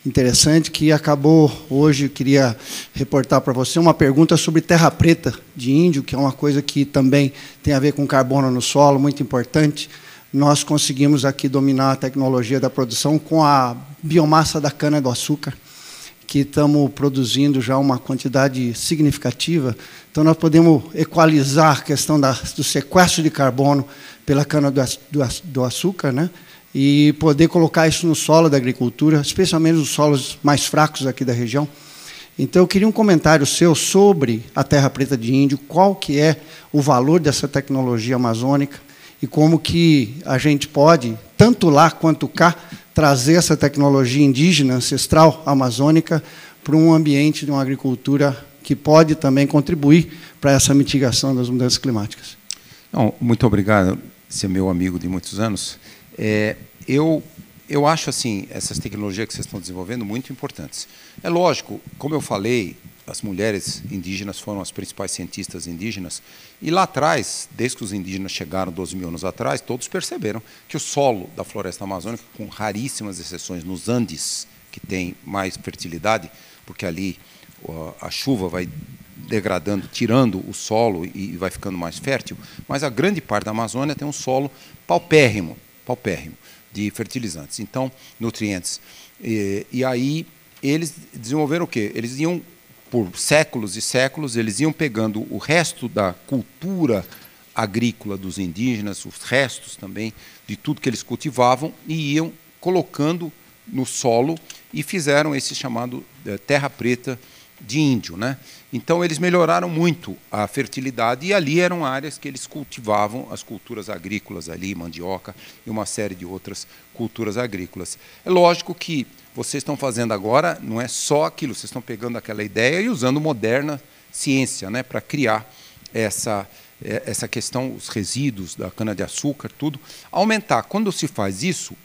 interessante, que acabou hoje. Eu queria reportar para você uma pergunta sobre terra preta de índio, que é uma coisa que também tem a ver com carbono no solo, muito importante. Nós conseguimos aqui dominar a tecnologia da produção com a biomassa da cana-do-açúcar, que estamos produzindo já uma quantidade significativa. Então, nós podemos equalizar a questão do sequestro de carbono pela cana-do-açúcar, né? E poder colocar isso no solo da agricultura, especialmente nos solos mais fracos aqui da região. Então, eu queria um comentário seu sobre a terra preta de índio, qual que é o valor dessa tecnologia amazônica, e como que a gente pode, tanto lá quanto cá, trazer essa tecnologia indígena, ancestral, amazônica, para um ambiente de uma agricultura que pode também contribuir para essa mitigação das mudanças climáticas. Não, muito obrigado, você é meu amigo de muitos anos. Eu acho assim, essas tecnologias que vocês estão desenvolvendo muito importantes. É lógico, como eu falei, as mulheres indígenas foram as principais cientistas indígenas, e lá atrás, desde que os indígenas chegaram 12 mil anos atrás, todos perceberam que o solo da floresta amazônica, com raríssimas exceções nos Andes, que tem mais fertilidade, porque ali a chuva vai degradando, tirando o solo e vai ficando mais fértil, mas a grande parte da Amazônia tem um solo paupérrimo de fertilizantes, então, nutrientes. E aí eles desenvolveram o quê? Eles iam, por séculos e séculos, eles iam pegando o resto da cultura agrícola dos indígenas, os restos também de tudo que eles cultivavam, e iam colocando no solo e fizeram esse chamado terra preta de índio, né? Então, eles melhoraram muito a fertilidade, e ali eram áreas que eles cultivavam as culturas agrícolas ali, mandioca e uma série de outras culturas agrícolas. É lógico que vocês estão fazendo agora, não é só aquilo, vocês estão pegando aquela ideia e usando moderna ciência, né, para criar essa questão, os resíduos da cana-de-açúcar, tudo. Aumentar. Quando se faz isso,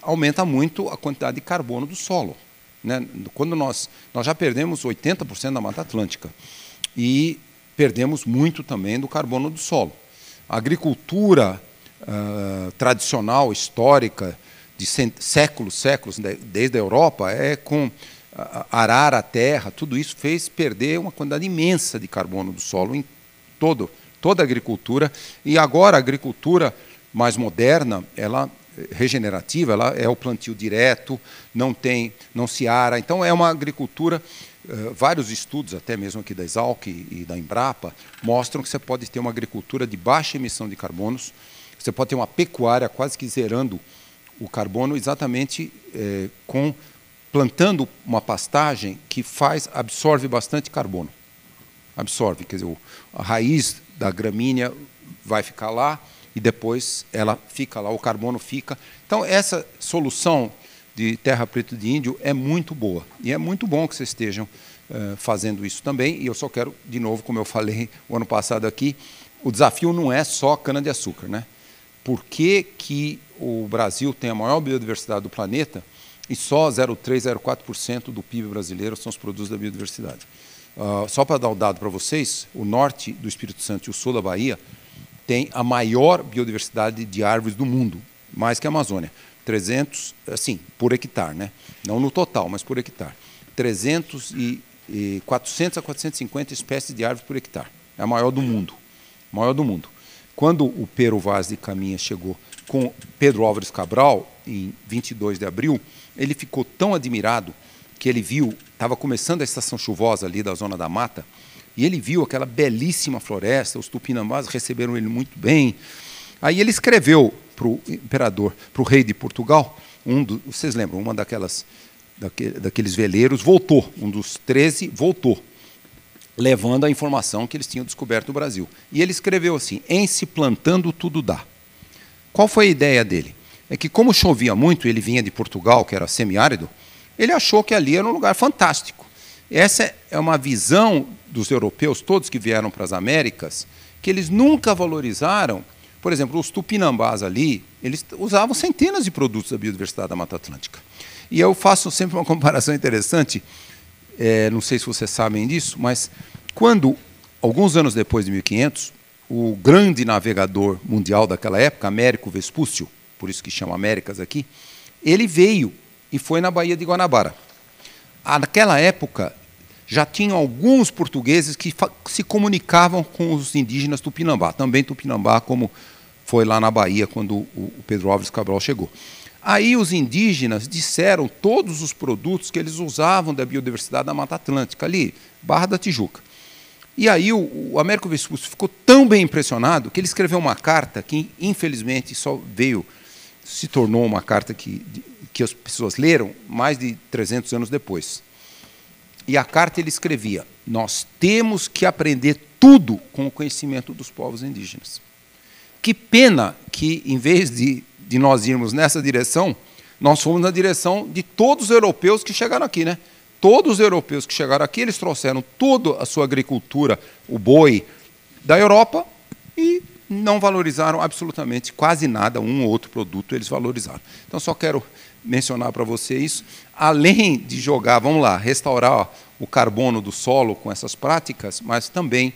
aumenta muito a quantidade de carbono do solo. né? Quando nós já perdemos 80% da Mata Atlântica e perdemos muito também do carbono do solo. A agricultura tradicional, histórica, de séculos, desde a Europa, com arar a terra, tudo isso fez perder uma quantidade imensa de carbono do solo em toda a agricultura. E agora a agricultura mais moderna, ela regenerativa, ela é o plantio direto, não se ara. Então é uma agricultura, vários estudos, até mesmo aqui da Exalc e da Embrapa, mostram que você pode ter uma agricultura de baixa emissão de carbonos, você pode ter uma pecuária quase que zerando o carbono, exatamente plantando uma pastagem que absorve bastante carbono. Absorve, quer dizer, a raiz da gramínea vai ficar lá e depois ela fica lá, o carbono fica. Então, essa solução de terra preta de índio é muito boa. E é muito bom que vocês estejam fazendo isso também. E eu só quero, de novo, como eu falei o ano passado aqui, o desafio não é só cana-de-açúcar, né? Por que o Brasil tem a maior biodiversidade do planeta e só 0,3%, 0,4% do PIB brasileiro são os produtos da biodiversidade? Só para dar o dado para vocês, o norte do Espírito Santo e o sul da Bahia tem a maior biodiversidade de árvores do mundo, mais que a Amazônia. 300, assim, por hectare, né? Não no total, mas por hectare. 400 a 450 espécies de árvores por hectare. É a maior do mundo. Maior do mundo. Quando o Pero Vaz de Caminha chegou com Pedro Álvares Cabral, em 22 de abril, ele ficou tão admirado que ele viu, estava começando a estação chuvosa ali da Zona da Mata, e ele viu aquela belíssima floresta, os tupinambás receberam ele muito bem. Aí ele escreveu para o imperador, para o rei de Portugal, vocês lembram, daqueles veleiros voltou, um dos 13 voltou, levando a informação que eles tinham descoberto no Brasil. E ele escreveu assim: em se plantando tudo dá. Qual foi a ideia dele? É que como chovia muito, ele vinha de Portugal, que era semiárido, ele achou que ali era um lugar fantástico. Essa é uma visão dos europeus, todos que vieram para as Américas, que eles nunca valorizaram. Por exemplo, os tupinambás ali, eles usavam centenas de produtos da biodiversidade da Mata Atlântica. E eu faço sempre uma comparação interessante, não sei se vocês sabem disso, mas quando, alguns anos depois de 1500, o grande navegador mundial daquela época, Américo Vespúcio, por isso que chama Américas aqui, ele veio e foi na Baía de Guanabara. Naquela época, já tinham alguns portugueses que se comunicavam com os indígenas Tupinambá, também Tupinambá, como foi lá na Bahia, quando o Pedro Álvares Cabral chegou. Aí os indígenas disseram todos os produtos que eles usavam da biodiversidade da Mata Atlântica, ali, Barra da Tijuca. E aí o Américo Vespúcio ficou tão bem impressionado que ele escreveu uma carta que, infelizmente, se tornou uma carta que as pessoas leram mais de 300 anos depois. E a carta ele escrevia: nós temos que aprender tudo com o conhecimento dos povos indígenas. Que pena que, em vez de nós irmos nessa direção, nós fomos na direção de todos os europeus que chegaram aqui, né? Todos os europeus que chegaram aqui, eles trouxeram toda a sua agricultura, o boi, da Europa, e não valorizaram absolutamente quase nada, um ou outro produto eles valorizaram. Então, só quero mencionar para você isso. Além de jogar, vamos lá, restaurar o carbono do solo com essas práticas, mas também,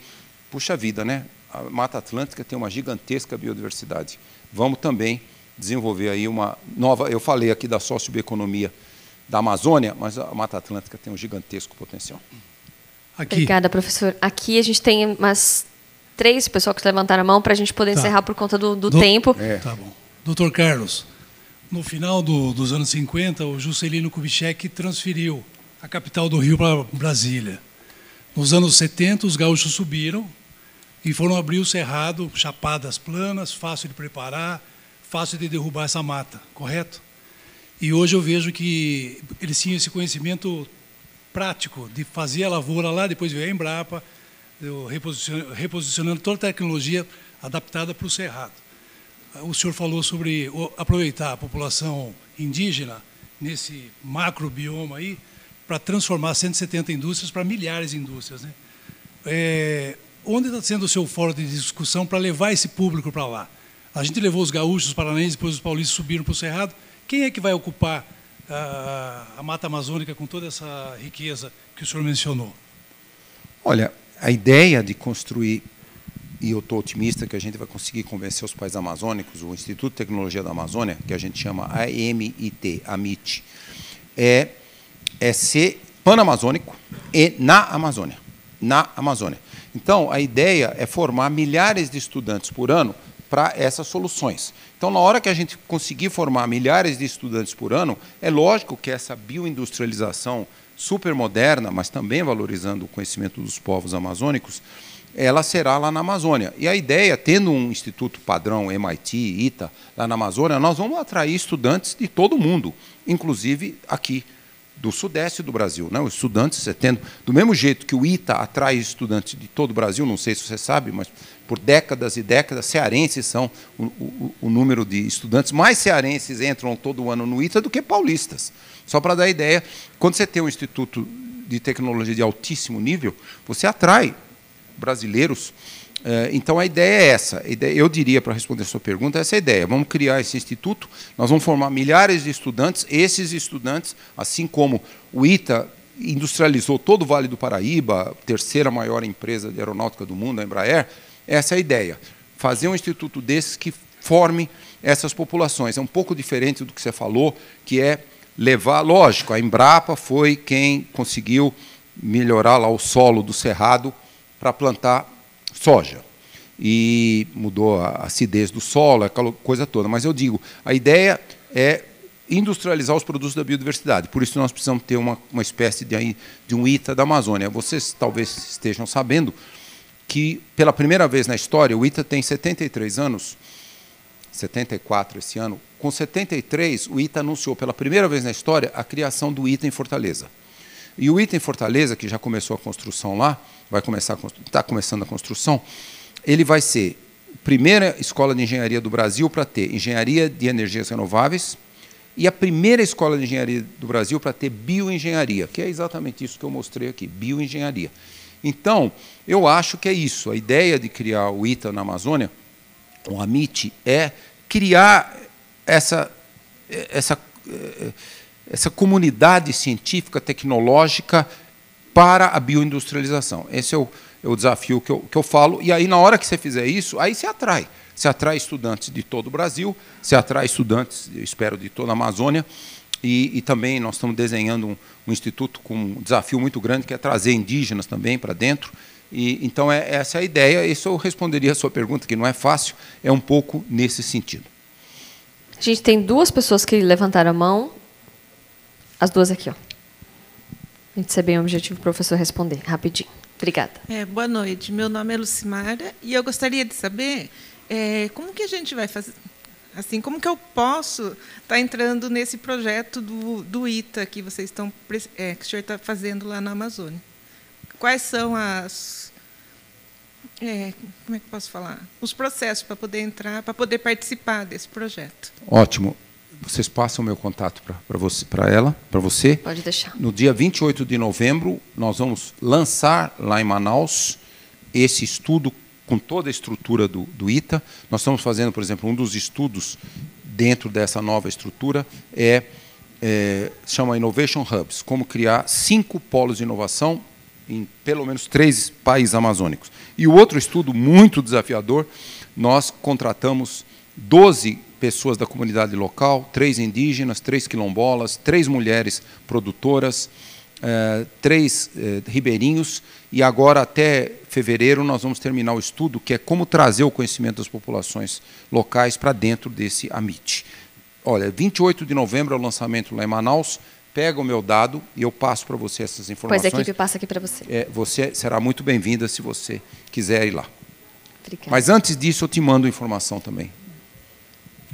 puxa vida, né? A Mata Atlântica tem uma gigantesca biodiversidade. Vamos também desenvolver aí uma nova... Eu falei aqui da socioeconomia da Amazônia, mas a Mata Atlântica tem um gigantesco potencial. Obrigada, professor. Aqui a gente tem umas 3 pessoas que levantaram a mão para a gente poder encerrar por conta do tempo. Tá bom. Doutor Carlos, no final dos anos 50, o Juscelino Kubitschek transferiu a capital do Rio para Brasília. Nos anos 70, os gaúchos subiram e foram abrir o cerrado, chapadas planas, fácil de preparar, fácil de derrubar essa mata, correto? E hoje eu vejo que eles tinham esse conhecimento prático de fazer a lavoura lá, depois veio a Embrapa, reposicionando toda a tecnologia adaptada para o cerrado. O senhor falou sobre aproveitar a população indígena nesse macrobioma aí para transformar 170 indústrias para milhares de indústrias, né? Onde está sendo o seu fórum de discussão para levar esse público para lá? A gente levou os gaúchos, os paranaenses, depois os paulistas subiram para o cerrado. Quem é que vai ocupar a Mata Amazônica com toda essa riqueza que o senhor mencionou? Olha, a ideia de construir, e eu estou otimista que a gente vai conseguir convencer os países amazônicos, o Instituto de Tecnologia da Amazônia, que a gente chama AMIT, é ser panamazônico e na Amazônia. Então, a ideia é formar milhares de estudantes por ano para essas soluções. Então, na hora que a gente conseguir formar milhares de estudantes por ano, é lógico que essa bioindustrialização super moderna, mas também valorizando o conhecimento dos povos amazônicos, ela será lá na Amazônia. E a ideia, tendo um instituto padrão MIT, ITA, lá na Amazônia, nós vamos atrair estudantes de todo o mundo, inclusive aqui do sudeste do Brasil, né? Os estudantes, do mesmo jeito que o ITA atrai estudantes de todo o Brasil, não sei se você sabe, mas por décadas e décadas, cearenses são o número de estudantes, mais cearenses entram todo ano no ITA do que paulistas. Só para dar ideia, quando você tem um instituto de tecnologia de altíssimo nível, você atrai brasileiros. Então, a ideia é essa. Eu diria, para responder a sua pergunta, essa é a ideia. Vamos criar esse instituto, nós vamos formar milhares de estudantes. Esses estudantes, assim como o ITA industrializou todo o Vale do Paraíba, a terceira maior empresa de aeronáutica do mundo, a Embraer, essa é a ideia. Fazer um instituto desses que forme essas populações. É um pouco diferente do que você falou, que é levar... Lógico, a Embrapa foi quem conseguiu melhorar lá o solo do Cerrado para plantar soja. E mudou a acidez do solo, aquela coisa toda. Mas eu digo, a ideia é industrializar os produtos da biodiversidade. Por isso nós precisamos ter uma espécie de um ITA da Amazônia. Vocês talvez estejam sabendo que, pela primeira vez na história, o ITA tem 73 anos, 74 esse ano. Com 73, o ITA anunciou pela primeira vez na história a criação do ITA em Fortaleza. E o ITA em Fortaleza, que já começou a construção lá, está começando a construção, ele vai ser a primeira escola de engenharia do Brasil para ter engenharia de energias renováveis e a primeira escola de engenharia do Brasil para ter bioengenharia, que é exatamente isso que eu mostrei aqui, bioengenharia. Então, eu acho que é isso. A ideia de criar o ITA na Amazônia, o AMIT, é criar essa comunidade científica, tecnológica para a bioindustrialização. Esse é o desafio que eu falo. E aí, na hora que você fizer isso, aí você atrai. Você atrai estudantes de todo o Brasil, você atrai estudantes, eu espero, de toda a Amazônia. E também nós estamos desenhando um instituto com um desafio muito grande, que é trazer indígenas também para dentro. Então, essa é a ideia. Isso eu responderia a sua pergunta, que não é fácil, é um pouco nesse sentido. A gente tem duas pessoas que levantaram a mão. As duas aqui, ó. A gente ser bem objetivo para o professor responder rapidinho. Obrigada. Boa noite. Meu nome é Lucimara e eu gostaria de saber como que a gente vai fazer, assim, como que eu posso estar entrando nesse projeto do ITA que vocês estão, que o senhor está fazendo lá na Amazônia. Quais são como é que eu posso falar? Os processos para poder entrar, para poder participar desse projeto. Ótimo. Vocês passam o meu contato para você. Pode deixar. No dia 28 de novembro, nós vamos lançar lá em Manaus esse estudo com toda a estrutura do ITA. Nós estamos fazendo, por exemplo, um dos estudos dentro dessa nova estrutura chama Innovation Hubs, como criar 5 polos de inovação em pelo menos 3 países amazônicos. E o outro estudo muito desafiador, nós contratamos 12 pessoas da comunidade local, 3 indígenas, 3 quilombolas, 3 mulheres produtoras, 3 ribeirinhos, e agora até fevereiro nós vamos terminar o estudo, que é como trazer o conhecimento das populações locais para dentro desse AMIT. Olha, 28 de novembro é o lançamento lá em Manaus. Pega o meu dado e eu passo para você essas informações. Pois a equipe passa aqui para você. Você será muito bem-vinda se você quiser ir lá. Obrigada. Mas antes disso eu te mando informação também.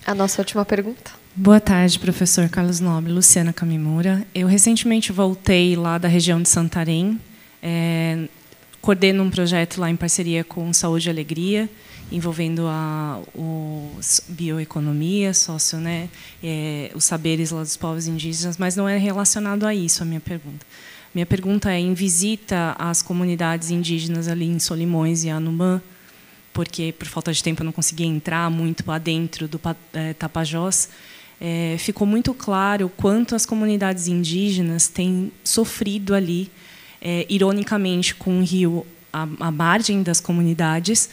A nossa última pergunta. Boa tarde, professor Carlos Nobre. Luciana Kamimura. Eu recentemente voltei lá da região de Santarém, coordeno um projeto lá em parceria com Saúde e Alegria, envolvendo bioeconomia, os saberes lá dos povos indígenas, mas não é relacionado a isso a minha pergunta. Minha pergunta é, em visita às comunidades indígenas ali em Solimões e Anumã, porque, por falta de tempo, eu não conseguia entrar muito lá dentro do Tapajós, ficou muito claro o quanto as comunidades indígenas têm sofrido ali, ironicamente, com o rio à margem das comunidades,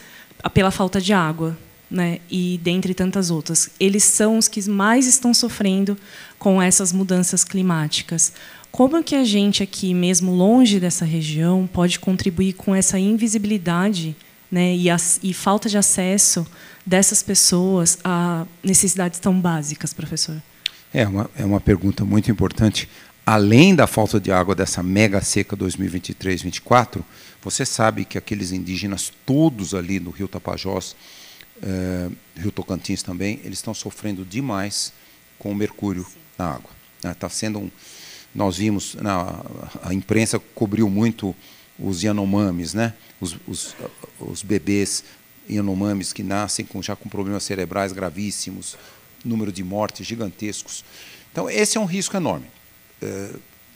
pela falta de água, né? E dentre tantas outras. Eles são os que mais estão sofrendo com essas mudanças climáticas. Como que a gente aqui, mesmo longe dessa região, pode contribuir com essa invisibilidade, né, e falta de acesso dessas pessoas a necessidades tão básicas, professor? É uma pergunta muito importante. Além da falta de água dessa mega seca 2023-24, você sabe que aqueles indígenas todos ali no Rio Tapajós, Rio Tocantins também, eles estão sofrendo demais com o mercúrio na água. Está sendo nós vimos, a imprensa cobriu muito os Yanomamis, né? Os bebês Yanomamis que nascem já com problemas cerebrais gravíssimos, número de mortes gigantescos. Então, esse é um risco enorme.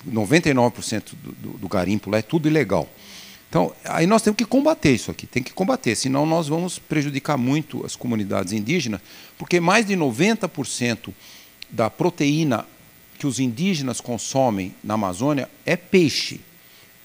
99% do garimpo lá é tudo ilegal. Então, aí nós temos que combater isso aqui, tem que combater, senão nós vamos prejudicar muito as comunidades indígenas, porque mais de 90% da proteína que os indígenas consomem na Amazônia é peixe.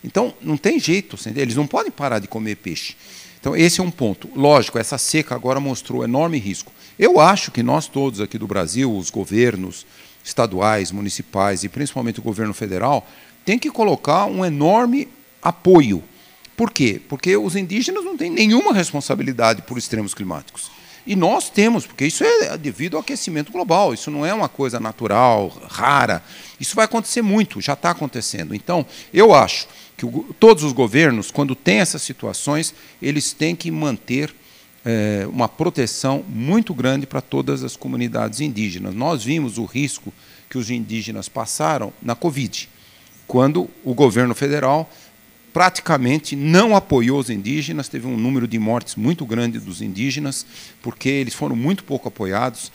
Então, não tem jeito, eles não podem parar de comer peixe. Então, esse é um ponto. Lógico, essa seca agora mostrou enorme risco. Eu acho que nós todos aqui do Brasil, os governos estaduais, municipais e principalmente o governo federal, tem que colocar um enorme apoio. Por quê? Porque os indígenas não têm nenhuma responsabilidade por extremos climáticos. E nós temos, porque isso é devido ao aquecimento global, isso não é uma coisa natural, rara, isso vai acontecer muito, já está acontecendo. Então, eu acho que todos os governos, quando têm essas situações, eles têm que manter uma proteção muito grande para todas as comunidades indígenas. Nós vimos o risco que os indígenas passaram na Covid, quando o governo federal praticamente não apoiou os indígenas, teve um número de mortes muito grande dos indígenas, porque eles foram muito pouco apoiados,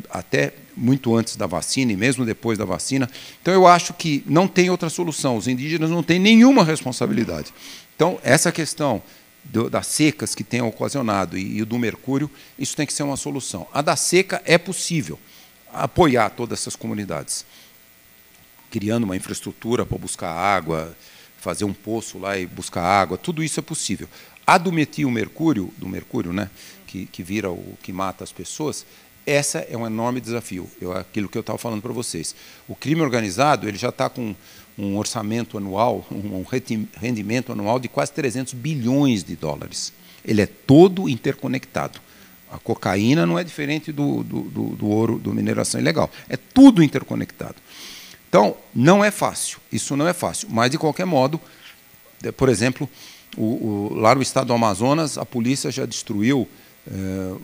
até muito antes da vacina e mesmo depois da vacina. Então, eu acho que não tem outra solução, os indígenas não têm nenhuma responsabilidade. Então, essa questão das secas que tem ocasionado e do mercúrio, isso tem que ser uma solução. A da seca é possível apoiar todas essas comunidades, criando uma infraestrutura para buscar água, fazer um poço lá e buscar água, tudo isso é possível. A do metilmercúrio, né, que vira o que mata as pessoas, essa é um enorme desafio, aquilo que eu estava falando para vocês. O crime organizado ele já está com um orçamento anual, um rendimento anual de quase 300 bilhões de dólares. Ele é todo interconectado. A cocaína não é diferente do ouro, da mineração ilegal. É tudo interconectado. Então, não é fácil, isso não é fácil, mas, de qualquer modo, por exemplo, lá no estado do Amazonas, a polícia já destruiu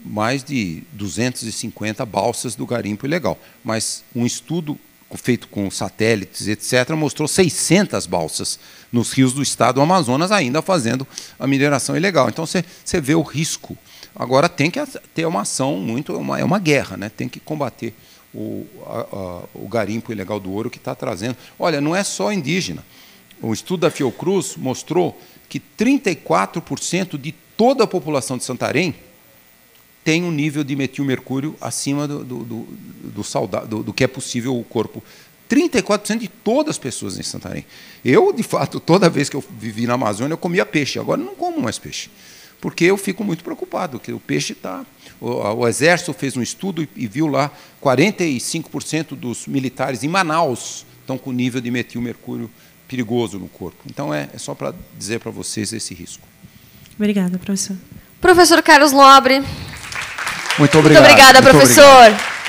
mais de 250 balsas do garimpo ilegal, mas um estudo feito com satélites, etc., mostrou 600 balsas nos rios do estado do Amazonas ainda fazendo a mineração ilegal. Então, você vê o risco. Agora, tem que ter uma ação, é uma guerra, né? Tem que combater o garimpo ilegal do ouro que está trazendo. Olha, não é só indígena. O estudo da Fiocruz mostrou que 34% de toda a população de Santarém tem um nível de metilmercúrio acima do que é possível o corpo. 34% de todas as pessoas em Santarém. Eu, de fato, toda vez que eu vivi na Amazônia, eu comia peixe. Agora, não como mais peixe. Porque eu fico muito preocupado, que o peixe está... O Exército fez um estudo e viu lá 45% dos militares em Manaus estão com nível de metilmercúrio perigoso no corpo. Então, é só para dizer para vocês esse risco. Obrigada, professor. Professor Carlos Nobre. Muito obrigado. Muito obrigada, professor. Obrigado.